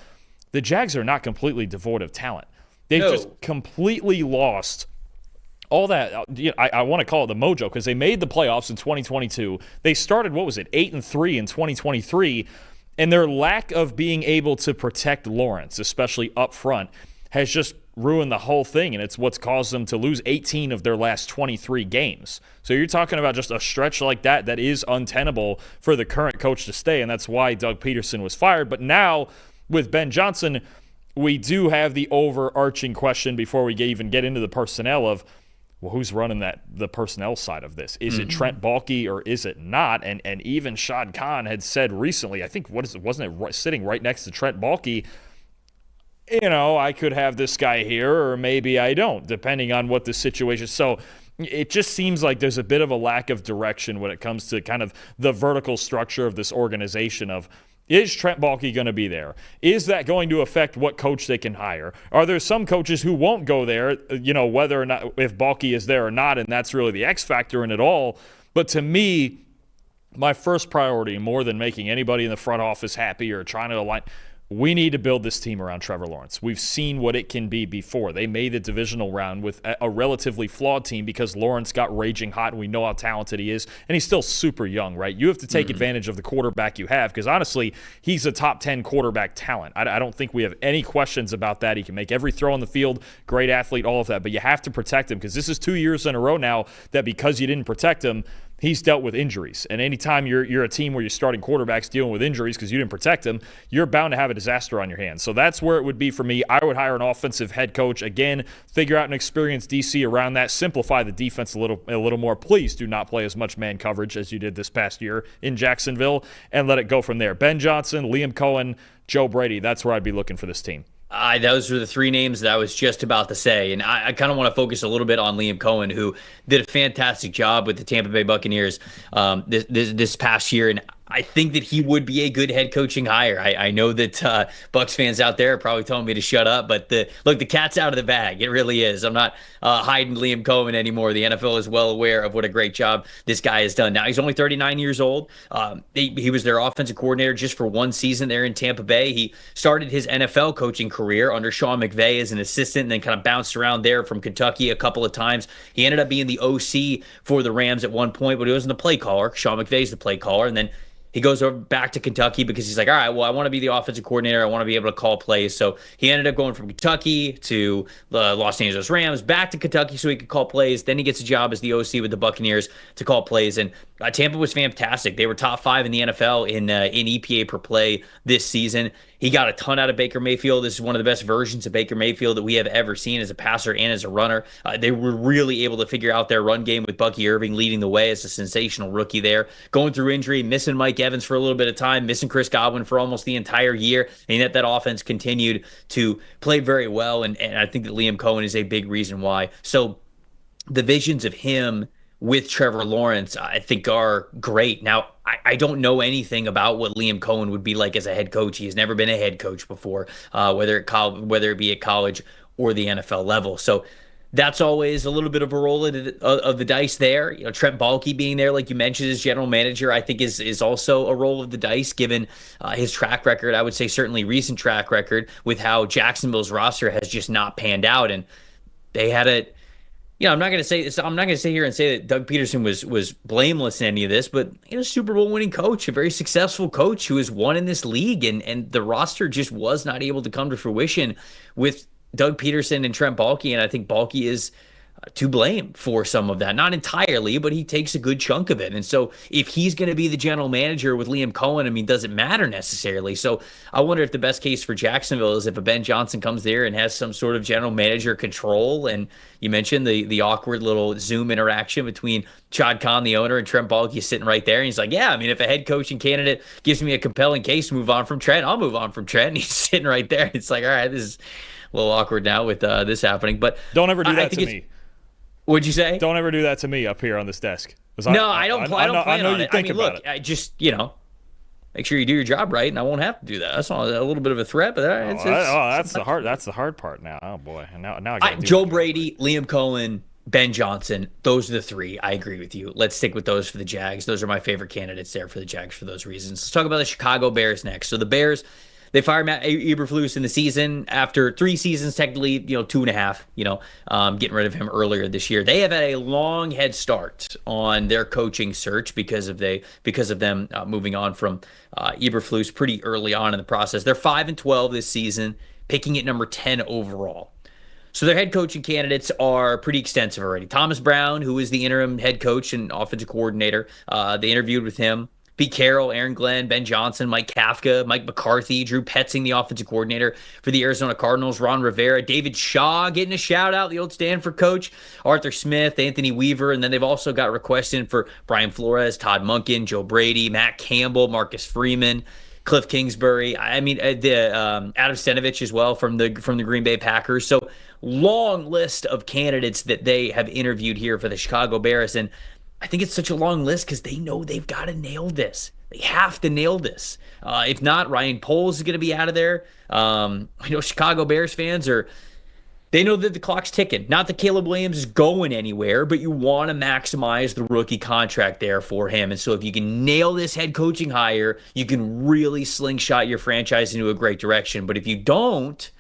The Jags are not completely devoid of talent. They've just completely lost all that. I want to call it the mojo, because they made the playoffs in 2022. They started, 8-3 in 2023. And their lack of being able to protect Lawrence, especially up front, has just ruined the whole thing, and it's what's caused them to lose 18 of their last 23 games. So you're talking about just a stretch like that is untenable for the current coach to stay, and that's why Doug Peterson was fired. But now, with Ben Johnson, we do have the overarching question before we even get into the personnel of, well, who's running the personnel side of this? Is it Trent Baalke or is it not? And even Shad Khan had said recently, I think, wasn't it sitting right next to Trent Baalke, I could have this guy here or maybe I don't, depending on what the situation is. So it just seems like there's a bit of a lack of direction when it comes to kind of the vertical structure of this organization of, is Trent Baalke going to be there? Is that going to affect what coach they can hire? Are there some coaches who won't go there, whether or not, if Baalke is there or not, and that's really the X factor in it all. But to me, my first priority, more than making anybody in the front office happy or trying to align, we need to build this team around Trevor Lawrence. We've seen what it can be before. They made the divisional round with a relatively flawed team because Lawrence got raging hot, and we know how talented he is, and he's still super young, right? You have to take advantage of the quarterback you have, because honestly, he's a top 10 quarterback talent. I don't think we have any questions about that. He can make every throw on the field, great athlete, all of that, but you have to protect him, because this is 2 years in a row now that because you didn't protect him, he's dealt with injuries. And anytime you're a team where you're starting quarterbacks dealing with injuries because you didn't protect them, you're bound to have a disaster on your hands. So that's where it would be for me. I would hire an offensive head coach. Again, figure out an experienced DC around that. Simplify the defense a little more. Please do not play as much man coverage as you did this past year in Jacksonville, and let it go from there. Ben Johnson, Liam Cohen, Joe Brady. That's where I'd be looking for this team. Those were the three names that I was just about to say. And I kind of want to focus a little bit on Liam Cohen, who did a fantastic job with the Tampa Bay Buccaneers this past year. And I think that he would be a good head coaching hire. I know that Bucs fans out there are probably telling me to shut up, but the cat's out of the bag. It really is. I'm not hiding Liam Cohen anymore. The NFL is well aware of what a great job this guy has done. Now he's only 39 years old. He was their offensive coordinator just for one season there in Tampa Bay. He started his NFL coaching career under Sean McVay as an assistant, and then kind of bounced around there from Kentucky a couple of times. He ended up being the OC for the Rams at one point, but he wasn't the play caller. Sean McVay's the play caller, and then he goes over back to Kentucky because he's like, all right, well, I want to be the offensive coordinator. I want to be able to call plays. So he ended up going from Kentucky to the Los Angeles Rams, back to Kentucky so he could call plays. Then he gets a job as the OC with the Buccaneers to call plays. And Tampa was fantastic. They were top 5 in the NFL in EPA per play this season. He got a ton out of Baker Mayfield. This is one of the best versions of Baker Mayfield that we have ever seen as a passer and as a runner. They were really able to figure out their run game with Bucky Irving leading the way as a sensational rookie there. Going through injury, missing Mike Evans for a little bit of time, missing Chris Godwin for almost the entire year, and yet that offense continued to play very well, and I think that Liam Cohen is a big reason why. So the visions of him with Trevor Lawrence, I think, are great. Now, I don't know anything about what Liam Cohen would be like as a head coach. He has never been a head coach before, whether it be at college or the NFL level. So that's always a little bit of a roll of the dice there. You know, Trent Baalke being there, like you mentioned, as general manager, I think is also a roll of the dice given his track record. I would say certainly recent track record with how Jacksonville's roster has just not panned out, and they had a. You know, I'm not going to sit here and say that Doug Peterson was blameless in any of this, but Super Bowl winning coach, a very successful coach who has won in this league, and the roster just was not able to come to fruition with Doug Peterson and Trent Baalke, and I think Baalke is to blame for some of that. Not entirely, but he takes a good chunk of it. And so if he's going to be the general manager with Liam Cohen, I mean, doesn't matter necessarily. So I wonder if the best case for Jacksonville is if a Ben Johnson comes there and has some sort of general manager control. And you mentioned the awkward little Zoom interaction between Chad Khan, the owner, and Trent Baalke sitting right there. And he's like, yeah, I mean, if a head coaching candidate gives me a compelling case to move on from Trent, I'll move on from Trent. And he's sitting right there. It's like, all right, this is a little awkward now with this happening. But don't ever do that to me. What'd you say? Don't ever do that to me up here on this desk. No, I don't plan on it. I mean, look, it. I just, make sure you do your job right, and I won't have to do that. That's not a little bit of a threat, but that's the hard. That's the hard part now. Oh boy, now I got Joe Brady, Liam Cohen, Ben Johnson. Those are the three. I agree with you. Let's stick with those for the Jags. Those are my favorite candidates there for the Jags for those reasons. Let's talk about the Chicago Bears next. So the Bears. They fired Matt Eberflus in the season after 3 seasons, technically, 2.5, getting rid of him earlier this year. They have had a long head start on their coaching search because of them moving on from Eberflus pretty early on in the process. They're 5-12 this season, picking at number 10 overall. So their head coaching candidates are pretty extensive already. Thomas Brown, who is the interim head coach and offensive coordinator, they interviewed with him. Pete Carroll, Aaron Glenn, Ben Johnson, Mike Kafka, Mike McCarthy, Drew Petzing, the offensive coordinator for the Arizona Cardinals, Ron Rivera, David Shaw getting a shout out, the old Stanford coach, Arthur Smith, Anthony Weaver, and then they've also got requests in for Brian Flores, Todd Monken, Joe Brady, Matt Campbell, Marcus Freeman, Cliff Kingsbury. I mean, Adam Stenavich as well from the Green Bay Packers. So long list of candidates that they have interviewed here for the Chicago Bears, and I think it's such a long list because they know they've got to nail this. They have to nail this. If not, Ryan Poles is going to be out of there. Chicago Bears fans they know that the clock's ticking. Not that Caleb Williams is going anywhere, but you want to maximize the rookie contract there for him. And so if you can nail this head coaching hire, you can really slingshot your franchise into a great direction. But if you don't,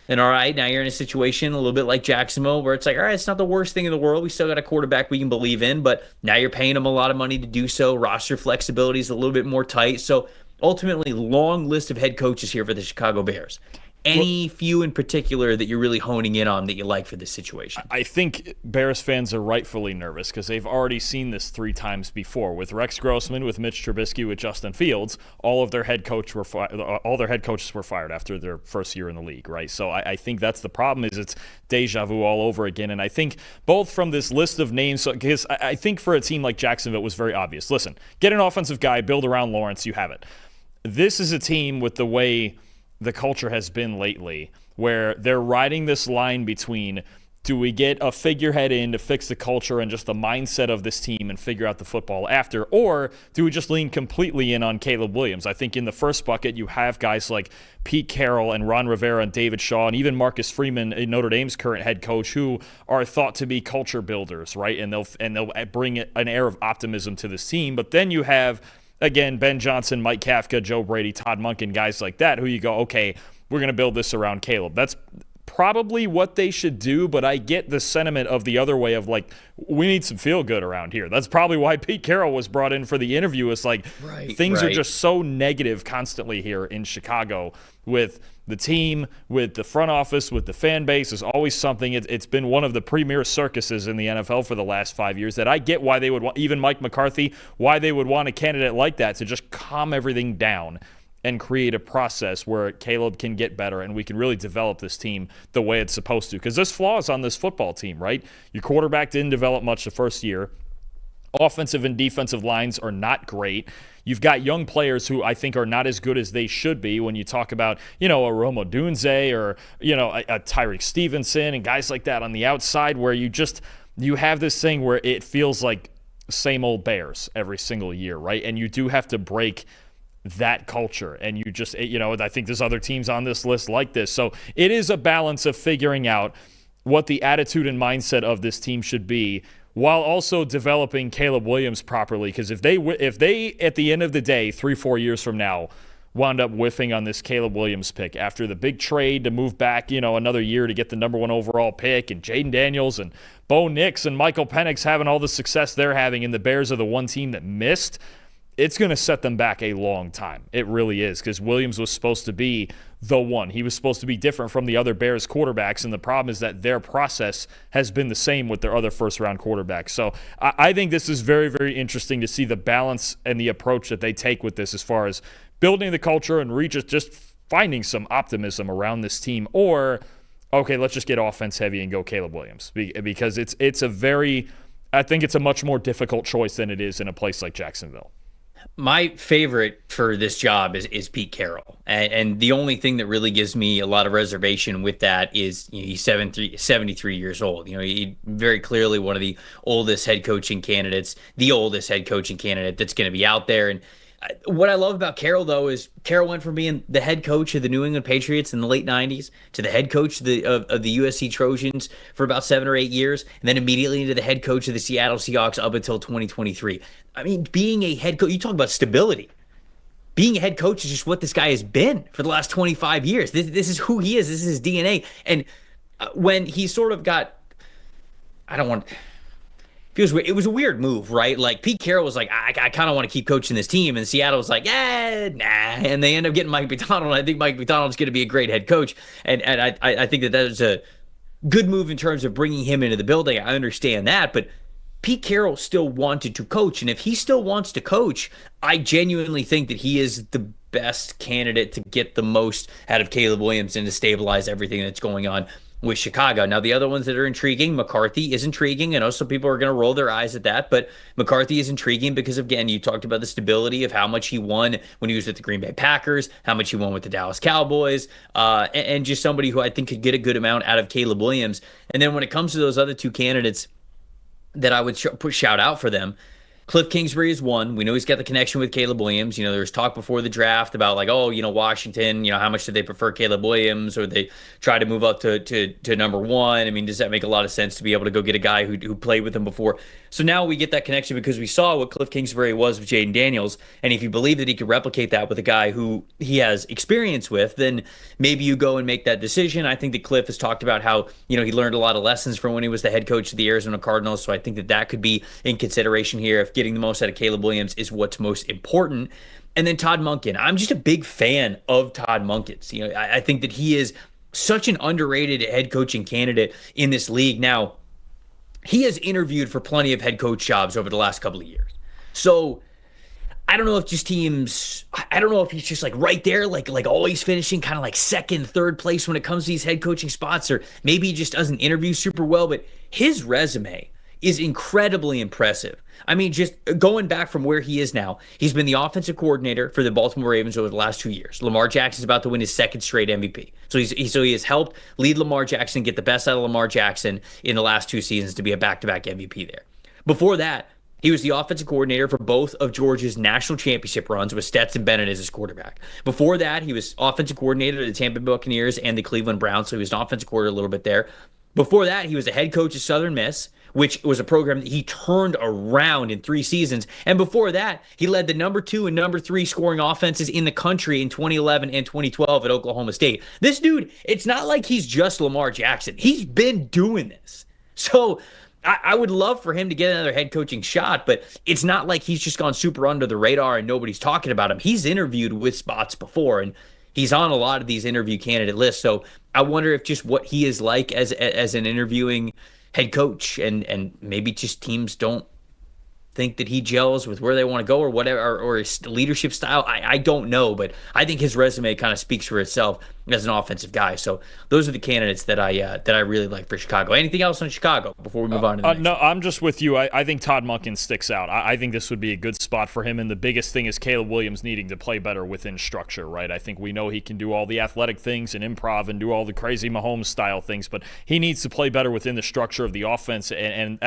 then all right, now you're in a situation a little bit like Jacksonville where it's like, all right, it's not the worst thing in the world. We still got a quarterback we can believe in, but now you're paying them a lot of money to do so. Roster flexibility is a little bit more tight. So ultimately, long list of head coaches here for the Chicago Bears. Any few in particular that you're really honing in on that you like for this situation? I think Bears fans are rightfully nervous because they've already seen this 3 times before with Rex Grossman, with Mitch Trubisky, with Justin Fields. All their head coaches were fired after their first year in the league, right? So I think that's the problem. Is it's deja vu all over again. And I think both from this list of names, because I think for a team like Jacksonville, it was very obvious. Listen, get an offensive guy, build around Lawrence, you have it. This is a team with the way the culture has been lately, where they're riding this line between Do we get a figurehead in to fix the culture and just the mindset of this team and figure out the football after? Or do we just lean completely in on Caleb Williams? I think in the first bucket, you have guys like Pete Carroll and Ron Rivera and David Shaw and even Marcus Freeman, Notre Dame's current head coach, who are thought to be culture builders, right? And they'll bring an air of optimism to this team. But then you have, again, Ben Johnson, Mike Kafka, Joe Brady, Todd Monken, guys like that, who you go, okay, we're going to build this around Caleb. That's probably what they should do, but I get the sentiment of the other way of like, we need some feel good around here. That's probably why Pete Carroll was brought in for the interview. It's like things are just so negative constantly here in Chicago with the team, with the front office, with the fan base. There's always something. It's been one of the premier circuses in the NFL for the last 5 years that I get why they would want, even Mike McCarthy, why they would want a candidate like that to just calm everything down and create a process where Caleb can get better and we can really develop this team the way it's supposed to. Because there's flaws on this football team, right? Your quarterback didn't develop much the first year. Offensive and defensive lines are not great. You've got young players who I think are not as good as they should be when you talk about, a Rome Odunze or, a Tyreek Stevenson and guys like that on the outside where you have this thing where it feels like same old Bears every single year, right? And you do have to break that culture. And you just, I think there's other teams on this list like this. So it is a balance of figuring out what the attitude and mindset of this team should be while also developing Caleb Williams properly. Because if they at the end of the day, 3-4 years from now, wound up whiffing on this Caleb Williams pick after the big trade to move back, another year to get the number 1 overall pick, and Jaden Daniels and Bo Nix and Michael Penix having all the success they're having, and the Bears are the one team that missed, it's going to set them back a long time. It really is, because Williams was supposed to be the one. He was supposed to be different from the other Bears quarterbacks, and the problem is that their process has been the same with their other first-round quarterbacks. So I think this is very, very interesting to see the balance and the approach that they take with this as far as building the culture and just finding some optimism around this team, or, okay, let's just get offense heavy and go Caleb Williams, because I think it's a much more difficult choice than it is in a place like Jacksonville. My favorite for this job is Pete Carroll. And the only thing that really gives me a lot of reservation with that is he's 73 years old. He very clearly one of the oldest head coaching candidates, the oldest head coaching candidate that's going to be out there. And what I love about Carroll, though, is Carroll went from being the head coach of the New England Patriots in the late 90s to the head coach of the USC Trojans for about 7 or 8 years, and then immediately into the head coach of the Seattle Seahawks up until 2023. I mean, being a head coach, you talk about stability. Being a head coach is just what this guy has been for the last 25 years. This is who he is. This is his DNA. And when he sort of got, it was a weird move, right? Like Pete Carroll was like, I kind of want to keep coaching this team, and Seattle was like, nah, and they end up getting Mike Macdonald. I think Mike Macdonald's going to be a great head coach, and I think that is a good move in terms of bringing him into the building. I understand that, but Pete Carroll still wanted to coach, and if he still wants to coach, I genuinely think that he is the best candidate to get the most out of Caleb Williams and to stabilize everything that's going on with Chicago. Now, the other ones that are intriguing, McCarthy is intriguing. I know some people are going to roll their eyes at that, but McCarthy is intriguing because, again, you talked about the stability of how much he won when he was with the Green Bay Packers, how much he won with the Dallas Cowboys, and just somebody who I think could get a good amount out of Caleb Williams. And then when it comes to those other two candidates that I would shout out for them, Cliff Kingsbury is one. We know he's got the connection with Caleb Williams. There was talk before the draft about like, Washington, how much do they prefer Caleb Williams, or they try to move up to number 1? I mean, does that make a lot of sense to be able to go get a guy who played with him before? So now we get that connection because we saw what Cliff Kingsbury was with Jaden Daniels. And if you believe that he could replicate that with a guy who he has experience with, then maybe you go and make that decision. I think that Cliff has talked about how, he learned a lot of lessons from when he was the head coach of the Arizona Cardinals. So I think that could be in consideration here if getting the most out of Caleb Williams is what's most important. And then Todd Monken. I'm just a big fan of Todd Monken's. I think that he is such an underrated head coaching candidate in this league. Now, he has interviewed for plenty of head coach jobs over the last couple of years. So I don't know if he's just like right there, like always finishing kind of like second, third place when it comes to these head coaching spots, or maybe he just doesn't interview super well, but his resume is incredibly impressive. I mean, just going back from where he is now, he's been the offensive coordinator for the Baltimore Ravens over the last 2 years. Lamar Jackson's about to win his second straight MVP. So he has helped lead Lamar Jackson, get the best out of Lamar Jackson in the last 2 seasons to be a back-to-back MVP there. Before that, he was the offensive coordinator for both of Georgia's national championship runs with Stetson Bennett as his quarterback. Before that, he was offensive coordinator of the Tampa Bay Buccaneers and the Cleveland Browns, so he was an offensive coordinator a little bit there. Before that, he was a head coach of Southern Miss, which was a program that he turned around in 3 seasons. And before that, he led the number 2 and number 3 scoring offenses in the country in 2011 and 2012 at Oklahoma State. This dude, it's not like he's just Lamar Jackson. He's been doing this. So I would love for him to get another head coaching shot, but it's not like he's just gone super under the radar and nobody's talking about him. He's interviewed with spots before, and he's on a lot of these interview candidate lists. So I wonder if just what he is like as an interviewing head coach, and maybe just teams don't think that he gels with where they want to go or whatever, or his leadership style. I don't know, but I think his resume kind of speaks for itself as an offensive guy. So those are the candidates that I really like for Chicago. Anything else on Chicago before we move on to the next? No, I'm just with you. I think Todd Monken sticks out. I think this would be a good spot for him, and the biggest thing is Caleb Williams needing to play better within structure, right? I think we know he can do all the athletic things and improv and do all the crazy Mahomes-style things, but he needs to play better within the structure of the offense, and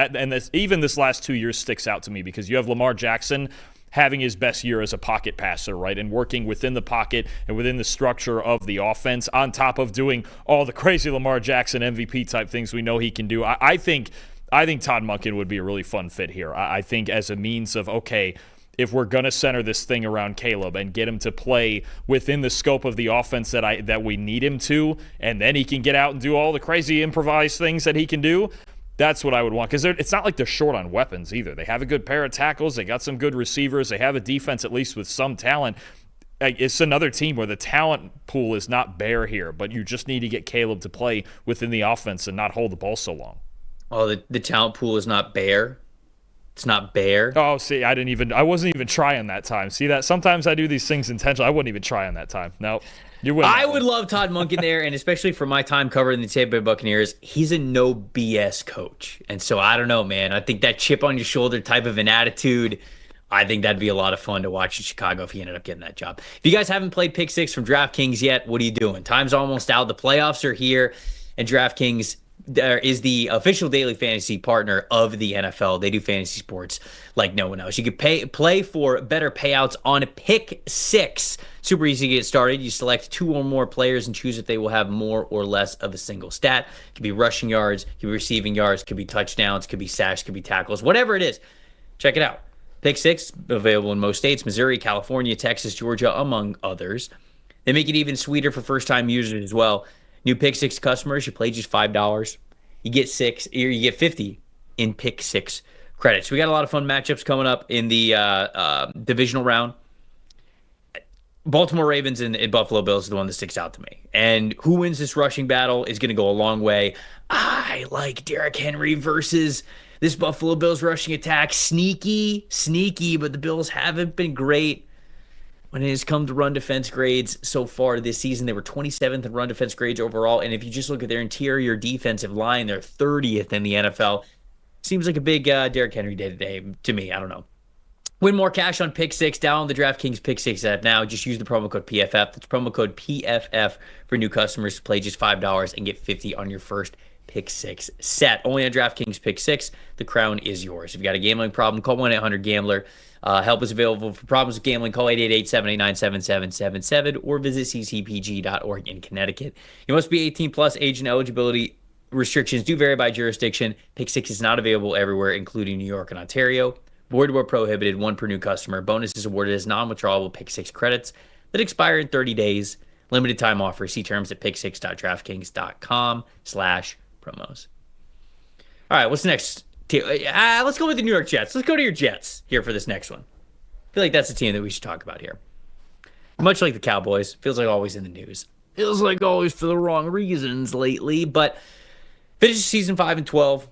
even this last 2 years sticks out to me because you have Lamar Jackson having his best year as a pocket passer, right, and working within the pocket and within the structure of the offense on top of doing all the crazy Lamar Jackson MVP type things we know he can do. I think Todd Monken would be a really fun fit here. I think as a means of, okay, if we're going to center this thing around Caleb and get him to play within the scope of the offense that we need him to, and then he can get out and do all the crazy improvised things that he can do, that's what I would want, because it's not like they're short on weapons either. They have a good pair of tackles. They got some good receivers. They have a defense at least with some talent. It's another team where the talent pool is not bare here, but you just need to get Caleb to play within the offense and not hold the ball so long. Oh, the talent pool is not bare? It's not bare? Oh, see, I wasn't even trying that time. See that? Sometimes I do these things intentionally. I wouldn't even try on that time. No. I would love Todd Monken there, and especially for my time covering the Tampa Bay Buccaneers, he's a no BS coach. And so I don't know, man. I think that chip on your shoulder type of an attitude, I think that'd be a lot of fun to watch in Chicago if he ended up getting that job. If you guys haven't played Pick 6 from DraftKings yet, what are you doing? Time's almost out. The playoffs are here, and DraftKings is the official daily fantasy partner of the NFL. They do fantasy sports like no one else. You can play for better payouts on Pick 6. Super easy to get started. You select 2 or more players and choose if they will have more or less of a single stat. It could be rushing yards, it could be receiving yards, it could be touchdowns, it could be sacks, it could be tackles, whatever it is. Check it out. Pick 6, available in most states, Missouri, California, Texas, Georgia, among others. They make it even sweeter for first-time users as well. New Pick 6 customers, you play just $5. You get 50 in Pick 6 credits. We got a lot of fun matchups coming up in the divisional round. Baltimore Ravens and Buffalo Bills is the one that sticks out to me. And who wins this rushing battle is going to go a long way. I like Derrick Henry versus this Buffalo Bills rushing attack. Sneaky, but the Bills haven't been great when it has come to run defense grades so far this season. They were 27th in run defense grades overall. And if you just look at their interior defensive line, they're 30th in the NFL. Seems like a big Derrick Henry day today to me. I don't know. Win more cash on Pick 6. Download the DraftKings Pick 6 app now. Just use the promo code PFF. That's promo code PFF for new customers to play just $5 and get 50 on your first Pick 6 set. Only on DraftKings Pick 6. The crown is yours. If you got a gambling problem, call 1-800-GAMBLER. Help is available for problems with gambling. Call 888-789-7777 or visit ccpg.org in Connecticut. You must be 18 plus. Age and eligibility restrictions do vary by jurisdiction. Pick 6 is not available everywhere, including New York and Ontario. Void where prohibited, 1 per new customer. Bonus is awarded as non-withdrawable Pick 6 credits that expire in 30 days. Limited time offer. See terms at pick6.draftkings.com/promos. All right, what's next? Let's go with the New York Jets. Let's go to your Jets here for this next one. I feel like that's the team that we should talk about here. Much like the Cowboys, feels like always in the news. Feels like always for the wrong reasons lately, but finished season 5-12.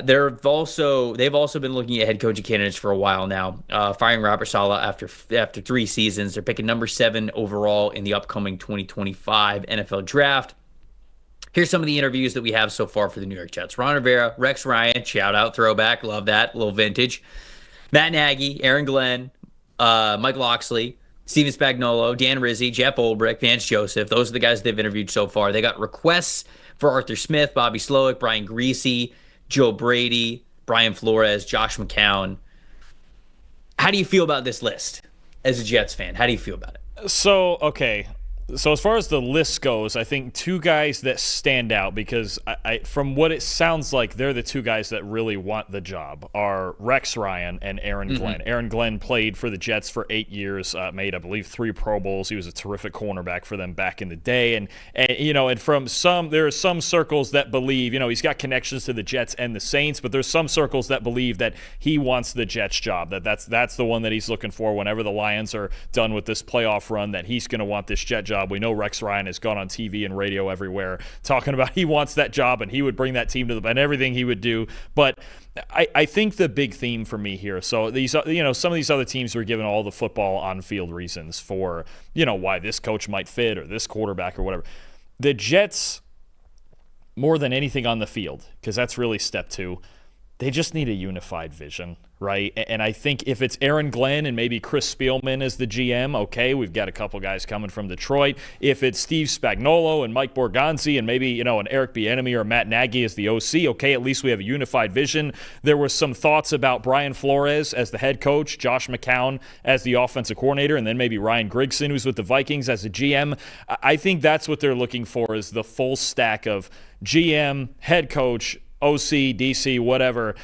They've also been looking at head coaching candidates for a while now. Firing Robert Saleh after 3 seasons. They're picking number 7 overall in the upcoming 2025 NFL draft. Here's some of the interviews that we have so far for the New York Jets. Ron Rivera, Rex Ryan, shout out, throwback, love that, a little vintage. Matt Nagy, Aaron Glenn, Mike Loxley, Steven Spagnuolo, Dan Rizzi, Jeff Olbrich, Vance Joseph. Those are the guys they've interviewed so far. They got requests for Arthur Smith, Bobby Slowick, Brian Greasy, Joe Brady, Brian Flores, Josh McCown. How do you feel about this list as a Jets fan? How do you feel about it? So, okay. So as far as the list goes, I think two guys that stand out because I from what it sounds like, they're the two guys that really want the job are Rex Ryan and Aaron Glenn. Aaron Glenn played for the Jets for 8 years, made, I believe, 3 Pro Bowls. He was a terrific cornerback for them back in the day. And from there are some circles that believe, he's got connections to the Jets and the Saints, but there's some circles that believe that he wants the Jets job, that's the one that he's looking for whenever the Lions are done with this playoff run, that he's going to want this Jet job. We know Rex Ryan has gone on TV and radio everywhere talking about he wants that job and he would bring that team to and everything he would do. But I think the big theme for me here, so these, some of these other teams were given all the football on-field reasons for, why this coach might fit or this quarterback or whatever. The Jets, more than anything on the field, because that's really step 2, they just need a unified vision, right? And I think if it's Aaron Glenn and maybe Chris Spielman as the GM, okay, we've got a couple guys coming from Detroit. If it's Steve Spagnuolo and Mike Borgonzi and maybe, an Eric Bieniemy or Matt Nagy as the OC, okay, at least we have a unified vision. There were some thoughts about Brian Flores as the head coach, Josh McCown as the offensive coordinator, and then maybe Ryan Grigson, who's with the Vikings, as a GM. I think that's what they're looking for, is the full stack of GM, head coach, OC, DC, whatever,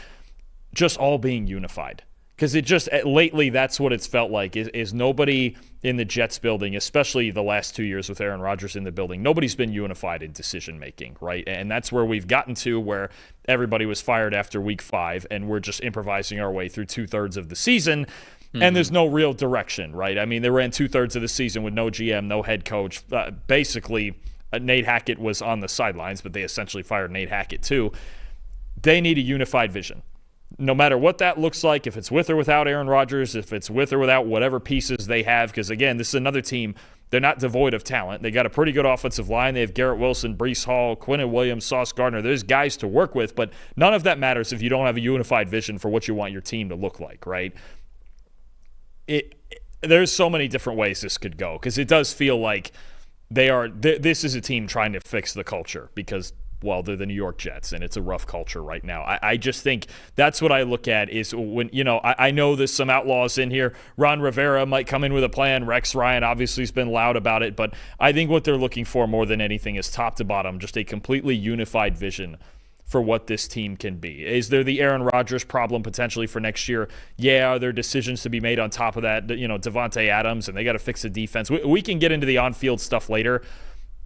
just all being unified. Because it just, lately, that's what it's felt like, is nobody in the Jets building, especially the last 2 years with Aaron Rodgers in the building, nobody's been unified in decision-making, right? And that's where we've gotten to, where everybody was fired after week 5, and we're just improvising our way through 2/3 of the season, and there's no real direction, right? I mean, they ran 2/3 of the season with no GM, no head coach. Basically, Nate Hackett was on the sidelines, but they essentially fired Nate Hackett too. They need a unified vision. No matter what that looks like, if it's with or without Aaron Rodgers, if it's with or without whatever pieces they have, because, again, this is another team, they're not devoid of talent. They got a pretty good offensive line. They have Garrett Wilson, Breece Hall, Quinnen Williams, Sauce Gardner. There's guys to work with, but none of that matters if you don't have a unified vision for what you want your team to look like, right? There's so many different ways this could go, because it does feel like this is a team trying to fix the culture, because they're the New York Jets, and it's a rough culture right now. I just think that's what I look at, is when, I know there's some outlaws in here. Ron Rivera might come in with a plan. Rex Ryan obviously has been loud about it, but I think what they're looking for more than anything is top to bottom, just a completely unified vision for what this team can be. Is there the Aaron Rodgers problem potentially for next year? Yeah, are there decisions to be made on top of that? Devontae Adams, and they got to fix the defense. We can get into the on-field stuff later,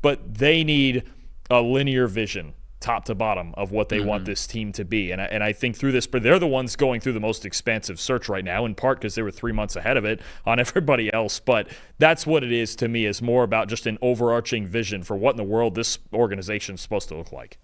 but they need a linear vision, top to bottom, of what they want this team to be. And I think through this, but they're the ones going through the most expansive search right now, in part because they were 3 months ahead of it on everybody else. But that's what it is to me, is more about just an overarching vision for what in the world this organization is supposed to look like.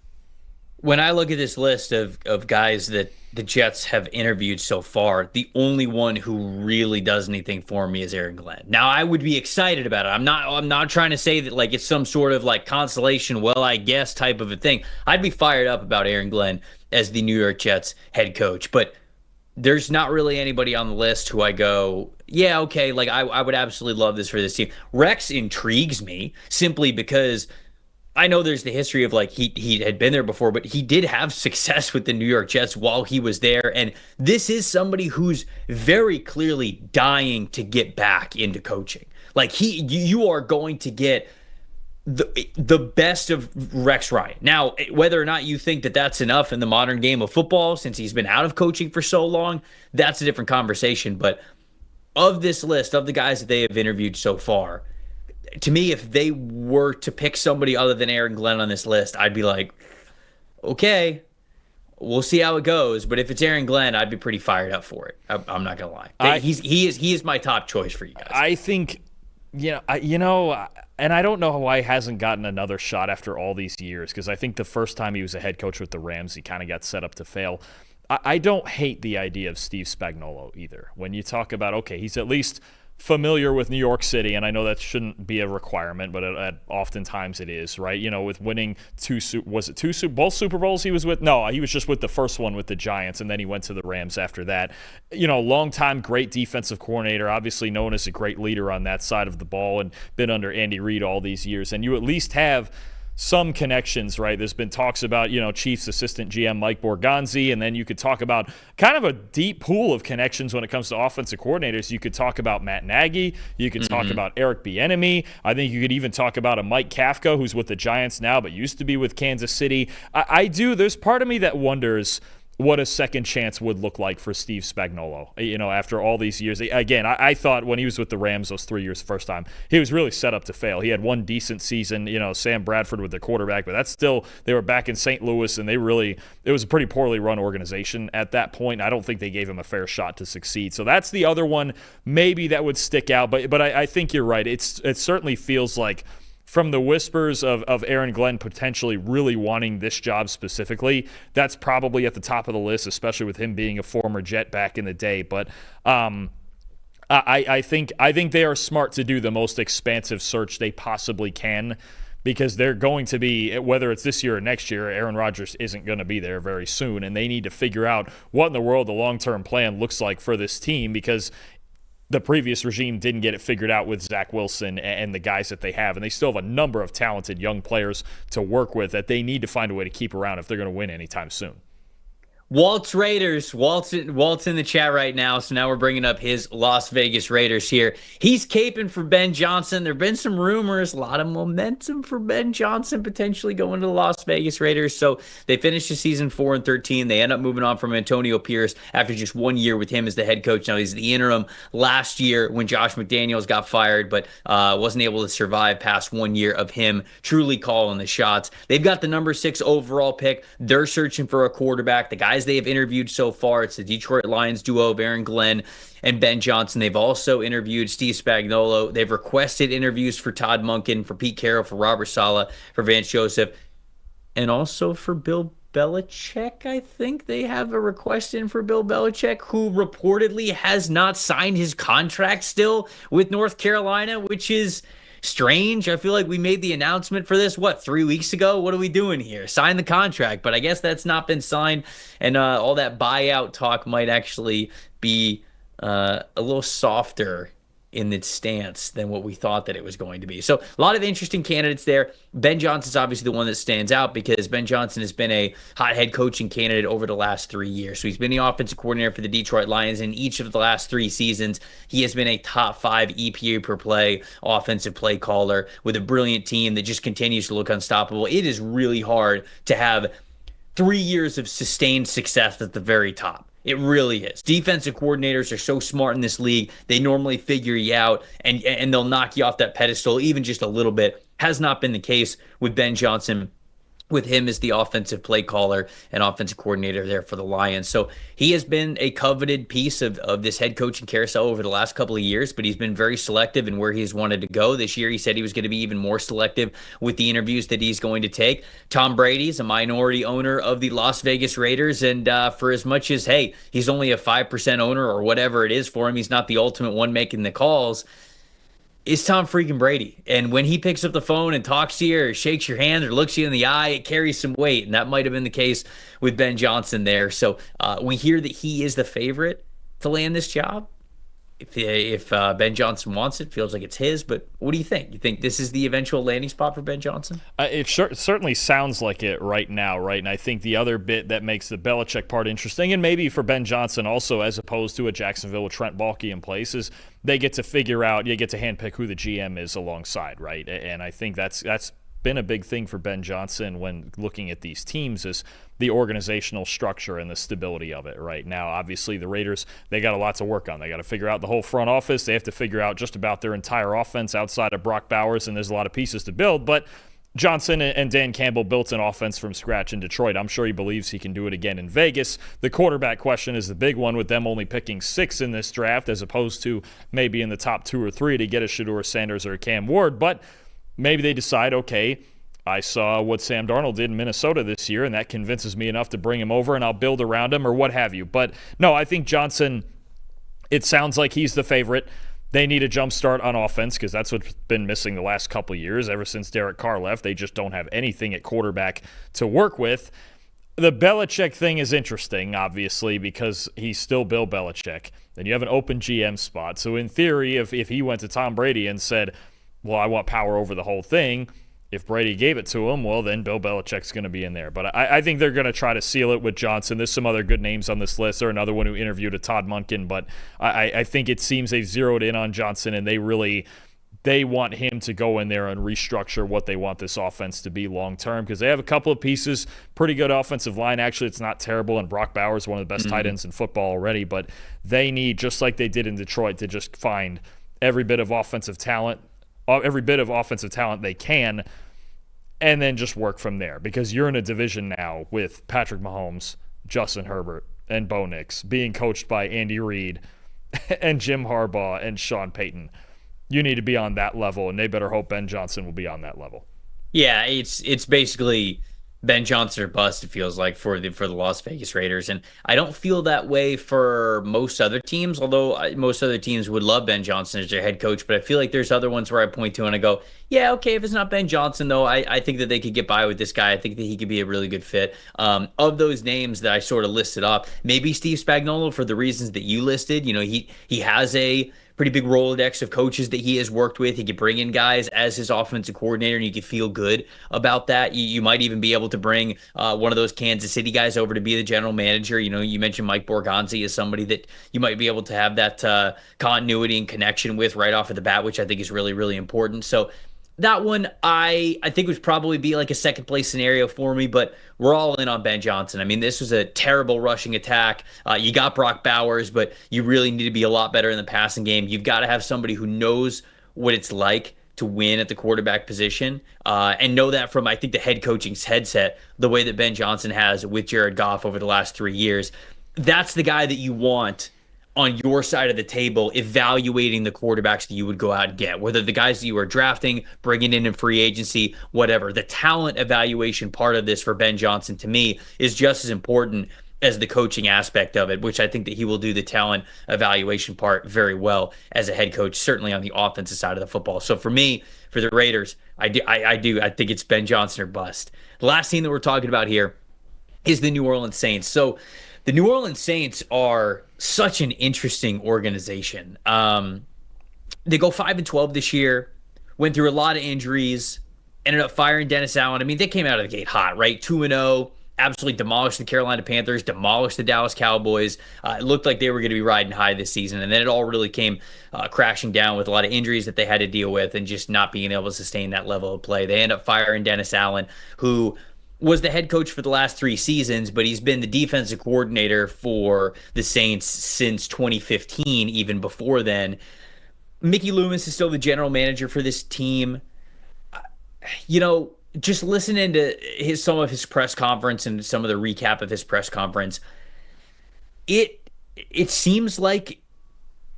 When I look at this list of guys that the Jets have interviewed so far, the only one who really does anything for me is Aaron Glenn. Now, I would be excited about it. I'm not trying to say that like it's some sort of like consolation, well, I guess type of a thing. I'd be fired up about Aaron Glenn as the New York Jets head coach, but there's not really anybody on the list who I go, yeah, okay, like I would absolutely love this for this team. Rex intrigues me simply because I know there's the history of like he had been there before, but he did have success with the New York Jets while he was there. And this is somebody who's very clearly dying to get back into coaching. Like you are going to get the best of Rex Ryan. Now, whether or not you think that that's enough in the modern game of football, since he's been out of coaching for so long, that's a different conversation. But of this list of the guys that they have interviewed so far, to me, if they were to pick somebody other than Aaron Glenn on this list, I'd be like, okay, we'll see how it goes. But if it's Aaron Glenn, I'd be pretty fired up for it. I'm not gonna lie. He is my top choice for you guys. I think, and I don't know why he hasn't gotten another shot after all these years, because I think the first time he was a head coach with the Rams, he kind of got set up to fail. I don't hate the idea of Steve Spagnuolo either. When you talk about, okay, he's at least familiar with New York City, and I know that shouldn't be a requirement, but oftentimes it is, right? With winning both Super Bowls he was with? No, he was just with the first one with the Giants, and then he went to the Rams after that. Long-time great defensive coordinator, obviously known as a great leader on that side of the ball, and been under Andy Reid all these years, and you at least have some connections, right? There's been talks about, Chiefs assistant GM Mike Borgonzi, and then you could talk about kind of a deep pool of connections when it comes to offensive coordinators. You could talk about Matt Nagy. You could talk about Eric Bieniemy. I think you could even talk about a Mike Kafka, who's with the Giants now, but used to be with Kansas City. There's part of me that wonders what a second chance would look like for Steve Spagnuolo, after all these years. Again, I thought when he was with the Rams those 3 years first time, he was really set up to fail. He had one decent season, Sam Bradford with the quarterback, but that's still, they were back in St. Louis, and it was a pretty poorly run organization at that point. I don't think they gave him a fair shot to succeed. So that's the other one maybe that would stick out, but I think you're right. It certainly feels like, from the whispers of Aaron Glenn potentially really wanting this job specifically, that's probably at the top of the list, especially with him being a former Jet back in the day. But I think they are smart to do the most expansive search they possibly can, because they're going to be, whether it's this year or next year, Aaron Rodgers isn't going to be there very soon, and they need to figure out what in the world the long-term plan looks like for this team, because the previous regime didn't get it figured out with Zach Wilson and the guys that they have. And they still have a number of talented young players to work with that they need to find a way to keep around if they're going to win anytime soon. Walt's Raiders. Walt's in the chat right now, so now we're bringing up his Las Vegas Raiders here. He's caping for Ben Johnson. There have been some rumors, a lot of momentum for Ben Johnson potentially going to the Las Vegas Raiders. So they finished the season 4-13. They end up moving on from Antonio Pierce after just 1 year with him as the head coach. Now he's the interim last year when Josh McDaniels got fired, but wasn't able to survive past 1 year of him truly calling the shots. They've got the number 6 overall pick. They're searching for a quarterback. The guys they have interviewed so far, it's the Detroit Lions duo of Aaron Glenn and Ben Johnson. They've also interviewed Steve Spagnuolo. They've requested interviews for Todd Monken, for Pete Carroll, for Robert Saleh, for Vance Joseph, and also for Bill Belichick. I think they have a request in for Bill Belichick, who reportedly has not signed his contract still with North Carolina, which is strange. I feel like we made the announcement for this, 3 weeks ago? What are we doing here? Sign the contract. But I guess that's not been signed, and all that buyout talk might actually be a little softer in its stance than what we thought that it was going to be. So a lot of interesting candidates there. Ben Johnson's obviously the one that stands out because Ben Johnson has been a hot head coaching candidate over the last 3 years. So he's been the offensive coordinator for the Detroit Lions in each of the last 3 seasons. He has been a top 5 EPA per play offensive play caller with a brilliant team that just continues to look unstoppable. It is really hard to have 3 years of sustained success at the very top. It really is. Defensive coordinators are so smart in this league. They normally figure you out and they'll knock you off that pedestal even just a little bit. Has not been the case with Ben Johnson, with him as the offensive play caller and offensive coordinator there for the Lions. So he has been a coveted piece of this head coaching carousel over the last couple of years, but he's been very selective in where he's wanted to go. This year, he said he was going to be even more selective with the interviews that he's going to take. Tom Brady's a minority owner of the Las Vegas Raiders, and for as much as, hey, he's only a 5% owner or whatever it is for him, he's not the ultimate one making the calls. It's Tom freaking Brady. And when he picks up the phone and talks to you or shakes your hand or looks you in the eye, it carries some weight. And that might have been the case with Ben Johnson there. So we hear that he is the favorite to land this job. If Ben Johnson wants it, feels like it's his. But what do you think? You think this is the eventual landing spot for Ben Johnson? It certainly sounds like it right now, right? And I think the other bit that makes the Belichick part interesting, and maybe for Ben Johnson also, as opposed to a Jacksonville with Trent Baalke in place, is they get to figure out, you get to handpick who the GM is alongside, right? And I think that's been a big thing for Ben Johnson when looking at these teams, is the organizational structure and the stability of it right now. Obviously, the Raiders, they got a lot to work on. They got to figure out the whole front office. They have to figure out just about their entire offense outside of Brock Bowers, and there's a lot of pieces to build. But Johnson and Dan Campbell built an offense from scratch in Detroit. I'm sure he believes he can do it again in Vegas. The quarterback question is the big one, with them only picking 6 in this draft as opposed to maybe in the top 2 or 3 to get a Shedeur Sanders or a Cam Ward. But maybe they decide, okay, I saw what Sam Darnold did in Minnesota this year, and that convinces me enough to bring him over, and I'll build around him or what have you. But no, I think Johnson, it sounds like he's the favorite. They need a jump start on offense because that's what's been missing the last couple of years. Ever since Derek Carr left, they just don't have anything at quarterback to work with. The Belichick thing is interesting, obviously, because he's still Bill Belichick. Then you have an open GM spot. So in theory, if he went to Tom Brady and said, well, I want power over the whole thing, if Brady gave it to him, well, then Bill Belichick's going to be in there. But I think they're going to try to seal it with Johnson. There's some other good names on this list. There's another one who interviewed a Todd Monken, but I think it seems they've zeroed in on Johnson, and they want him to go in there and restructure what they want this offense to be long-term because they have a couple of pieces, pretty good offensive line. Actually, it's not terrible, and Brock Bowers, one of the best tight ends in football already, but they need, just like they did in Detroit, to just find every bit of offensive talent they can, and then just work from there because you're in a division now with Patrick Mahomes, Justin Herbert, and Bo Nix being coached by Andy Reid and Jim Harbaugh and Sean Payton. You need to be on that level, and they better hope Ben Johnson will be on that level. Yeah, it's basically Ben Johnson or bust, it feels like, for the Las Vegas Raiders. And I don't feel that way for most other teams, although most other teams would love Ben Johnson as their head coach. But I feel like there's other ones where I point to and I go, yeah, okay, if it's not Ben Johnson, though, I think that they could get by with this guy. I think that he could be a really good fit. Of those names that I sort of listed up, maybe Steve Spagnuolo for the reasons that you listed. You know, he has a pretty big Rolodex of coaches that he has worked with. He could bring in guys as his offensive coordinator, and you could feel good about that. You might even be able to bring one of those Kansas City guys over to be the general manager. You know, you mentioned Mike Borgonzi as somebody that you might be able to have that continuity and connection with right off of the bat, which I think is really, really important. So that one, I think would probably be like a second place scenario for me, but we're all in on Ben Johnson. I mean, this was a terrible rushing attack. You got Brock Bowers, but you really need to be a lot better in the passing game. You've got to have somebody who knows what it's like to win at the quarterback position and know that from, I think, the head coaching's headset, the way that Ben Johnson has with Jared Goff over the last 3 years. That's the guy that you want on your side of the table, evaluating the quarterbacks that you would go out and get, whether the guys that you are drafting, bringing in free agency, whatever. The talent evaluation part of this for Ben Johnson, to me, is just as important as the coaching aspect of it, which I think that he will do the talent evaluation part very well as a head coach, certainly on the offensive side of the football. So for me, for the Raiders, I think it's Ben Johnson or bust. The last team that we're talking about here is the New Orleans Saints. So the New Orleans Saints are such an interesting organization. They go 5-12 this year, went through a lot of injuries, ended up firing Dennis Allen. I mean, they came out of the gate hot, right? 2-0, absolutely demolished the Carolina Panthers, demolished the Dallas Cowboys. It looked like they were going to be riding high this season, and then it all really came crashing down with a lot of injuries that they had to deal with and just not being able to sustain that level of play. They end up firing Dennis Allen, who was the head coach for the last 3 seasons, but he's been the defensive coordinator for the Saints since 2015, even before then. Mickey Loomis is still the general manager for this team. You know, just listening to some of his press conference and some of the recap of his press conference, it seems like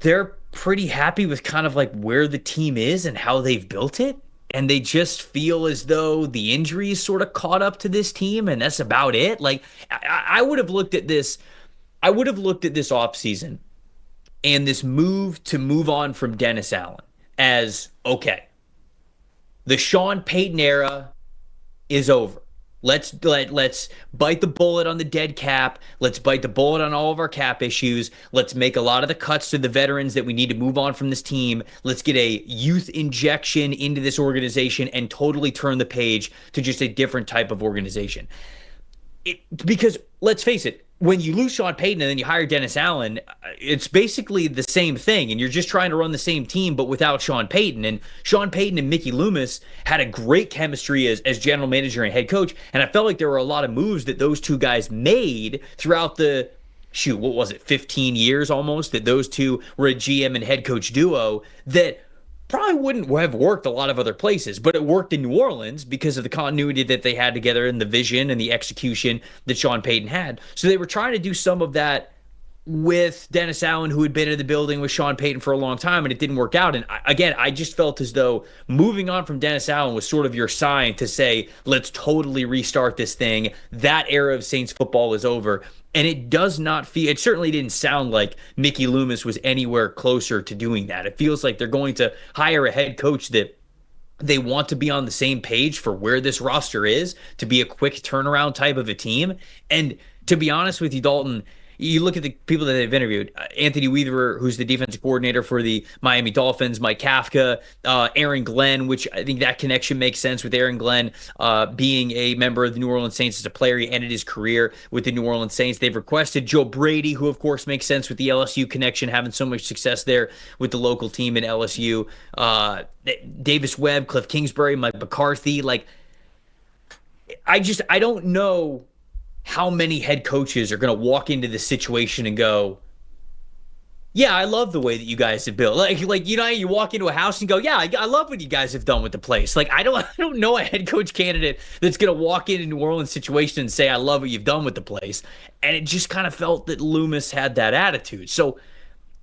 they're pretty happy with kind of like where the team is and how they've built it. And they just feel as though the injuries sort of caught up to this team, and that's about it. Like, I would have looked at this. I would have looked at this offseason and this move to move on from Dennis Allen as, okay, the Sean Payton era is over. Let's bite the bullet on the dead cap. Let's bite the bullet on all of our cap issues. Let's make a lot of the cuts to the veterans that we need to move on from this team. Let's get a youth injection into this organization and totally turn the page to just a different type of organization. Because let's face it, when you lose Sean Payton and then you hire Dennis Allen, it's basically the same thing, and you're just trying to run the same team, but without Sean Payton. And Sean Payton and Mickey Loomis had a great chemistry as general manager and head coach, and I felt like there were a lot of moves that those two guys made throughout the, 15 years almost, that those two were a GM and head coach duo that probably wouldn't have worked a lot of other places, but it worked in New Orleans because of the continuity that they had together and the vision and the execution that Sean Payton had. So they were trying to do some of that with Dennis Allen, who had been in the building with Sean Payton for a long time, and it didn't work out. And I just felt as though moving on from Dennis Allen was sort of your sign to say, let's totally restart this thing. That era of Saints football is over. And it does not feel, it certainly didn't sound like Mickey Loomis was anywhere closer to doing that. It feels like they're going to hire a head coach that they want to be on the same page for where this roster is, to be a quick turnaround type of a team. And to be honest with you, Dalton, you look at the people that they've interviewed, Anthony Weaver, who's the defensive coordinator for the Miami Dolphins, Mike Kafka, Aaron Glenn, which I think that connection makes sense with Aaron Glenn being a member of the New Orleans Saints as a player. He ended his career with the New Orleans Saints. They've requested Joe Brady, who of course makes sense with the LSU connection, having so much success there with the local team in LSU. Davis Webb, Cliff Kingsbury, Mike McCarthy. Like, I don't know how many head coaches are going to walk into this situation and go, yeah, I love the way that you guys have built. Like you walk into a house and go, yeah, I love what you guys have done with the place. Like, I don't know a head coach candidate that's going to walk into New Orleans situation and say, I love what you've done with the place. And it just kind of felt that Loomis had that attitude. So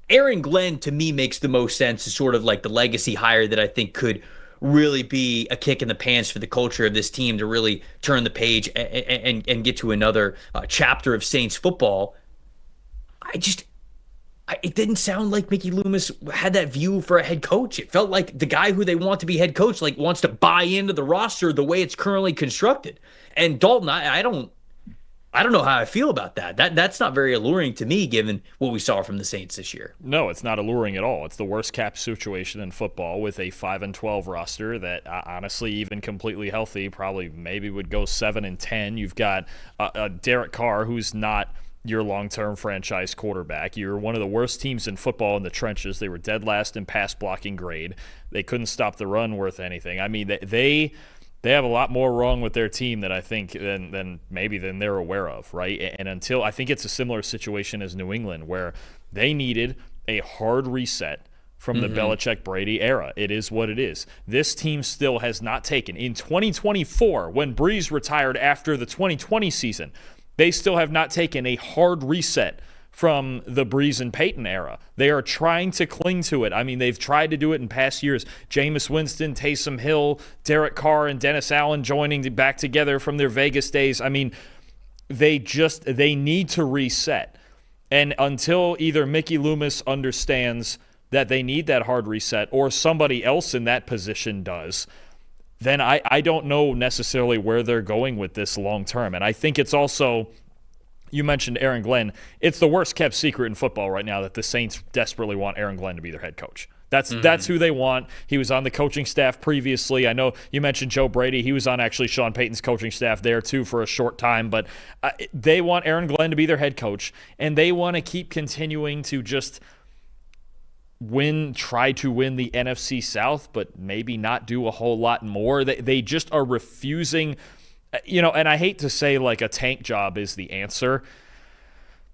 Aaron Glenn, to me, makes the most sense as sort of like the legacy hire that I think could really be a kick in the pants for the culture of this team to really turn the page and get to another chapter of Saints football. It didn't sound like Mickey Loomis had that view for a head coach. It felt like the guy who they want to be head coach like wants to buy into the roster the way it's currently constructed. And Dalton, I don't know how I feel about that. That's not very alluring to me, given what we saw from the Saints this year. No, it's not alluring at all. It's the worst cap situation in football with a 5-12 roster that, honestly, even completely healthy, probably maybe would go 7-10. You've got Derek Carr, who's not your long-term franchise quarterback. You're one of the worst teams in football in the trenches. They were dead last in pass blocking grade. They couldn't stop the run worth anything. I mean, they have a lot more wrong with their team than I think than they're aware of, right? And until I think it's a similar situation as New England, where they needed a hard reset from the Belichick-Brady era. It is what it is. This team still has not taken, in 2024, when Breeze retired after the 2020 season, they still have not taken a hard reset from the Breeze and Peyton era. They are trying to cling to it. I mean, they've tried to do it in past years. Jameis Winston, Taysom Hill, Derek Carr, and Dennis Allen joining back together from their Vegas days. I mean, they need to reset. And until either Mickey Loomis understands that they need that hard reset or somebody else in that position does, then I don't know necessarily where they're going with this long term. And I think it's also, you mentioned Aaron Glenn. It's the worst kept secret in football right now that the Saints desperately want Aaron Glenn to be their head coach. That's who they want. He was on the coaching staff previously. I know you mentioned Joe Brady. He was on actually Sean Payton's coaching staff there too for a short time. But they want Aaron Glenn to be their head coach, and they want to keep continuing to just try to win the NFC South, but maybe not do a whole lot more. They just are refusing. And I hate to say like a tank job is the answer,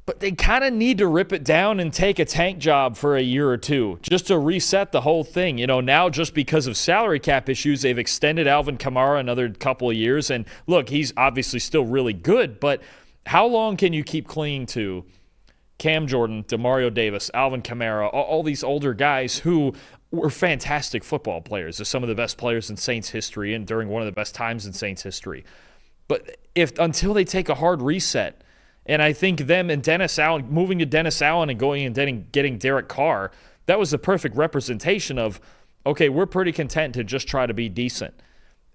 but they kind of need to rip it down and take a tank job for a year or two just to reset the whole thing. Now just because of salary cap issues, they've extended Alvin Kamara another couple of years. And look, he's obviously still really good, but how long can you keep clinging to Cam Jordan, Demario Davis, Alvin Kamara, all these older guys who were fantastic football players? They're some of the best players in Saints history and during one of the best times in Saints history. But until they take a hard reset, and I think them and Dennis Allen, moving to Dennis Allen and going and getting Derek Carr, that was the perfect representation of, okay, we're pretty content to just try to be decent.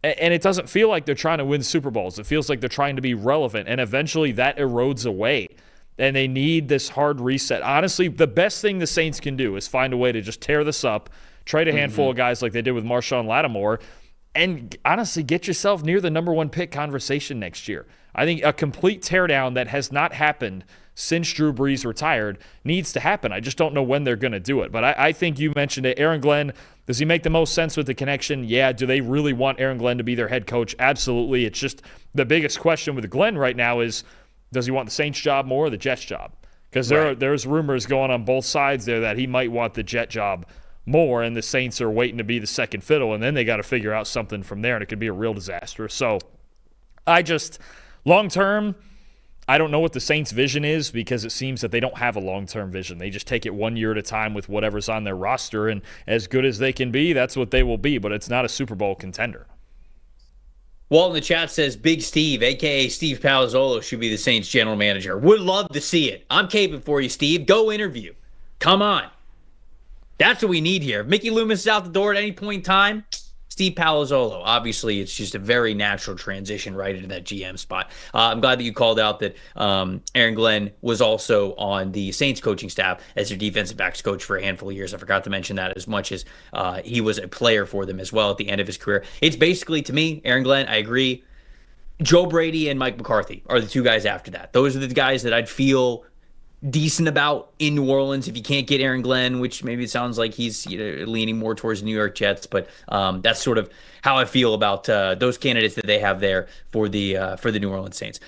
And it doesn't feel like they're trying to win Super Bowls. It feels like they're trying to be relevant, and eventually that erodes away. And they need this hard reset. Honestly, the best thing the Saints can do is find a way to just tear this up, trade a handful of guys like they did with Marshawn Lattimore, and honestly get yourself near the number one pick conversation next year. I think a complete teardown that has not happened since Drew Brees retired needs to happen. I just don't know when they're going to do it. But I think you mentioned it. Aaron Glenn, does he make the most sense with the connection? Yeah. Do they really want Aaron Glenn to be their head coach? Absolutely. It's just the biggest question with Glenn right now is, does he want the Saints job more or the Jets job? Because there's rumors going on both sides there that he might want the Jet job more, and the Saints are waiting to be the second fiddle, and then they got to figure out something from there, and it could be a real disaster. So long term, I don't know what the Saints' vision is, because it seems that they don't have a long-term vision. They just take it 1 year at a time with whatever's on their roster, and as good as they can be, that's what they will be, but it's not a Super Bowl contender. Walt in the chat says Big Steve, a.k.a. Steve Palazzolo, should be the Saints general manager. Would love to see it. I'm caping for you, Steve. Go interview. Come on. That's what we need here. If Mickey Loomis is out the door at any point in time, Steve Palazzolo. Obviously, it's just a very natural transition right into that GM spot. I'm glad that you called out that Aaron Glenn was also on the Saints coaching staff as their defensive backs coach for a handful of years. I forgot to mention that, as much as he was a player for them as well at the end of his career. It's basically, to me, Aaron Glenn, I agree, Joe Brady and Mike McCarthy are the two guys after that. Those are the guys that I'd feel decent about in New Orleans if you can't get Aaron Glenn, which maybe it sounds like he's leaning more towards the New York Jets, but that's sort of how I feel about those candidates that they have there for the New Orleans Saints.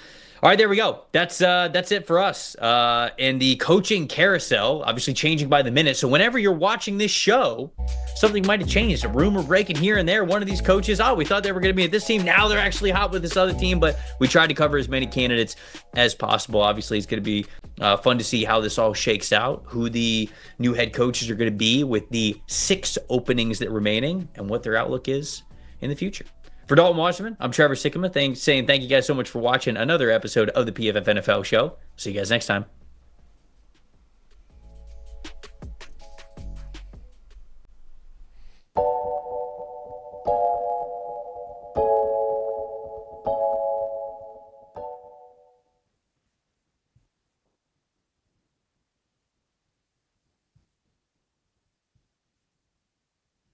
All right, there we go. That's it for us. And the coaching carousel, obviously changing by the minute. So whenever you're watching this show, something might have changed. A rumor breaking here and there. One of these coaches, we thought they were going to be at this team. Now they're actually hot with this other team. But we tried to cover as many candidates as possible. Obviously, it's going to be fun to see how this all shakes out, who the new head coaches are going to be with the 6 openings that remaining, and what their outlook is in the future. For Dalton Wasserman, I'm Trevor Sikkema, saying thank you guys so much for watching another episode of the PFF NFL show. See you guys next time.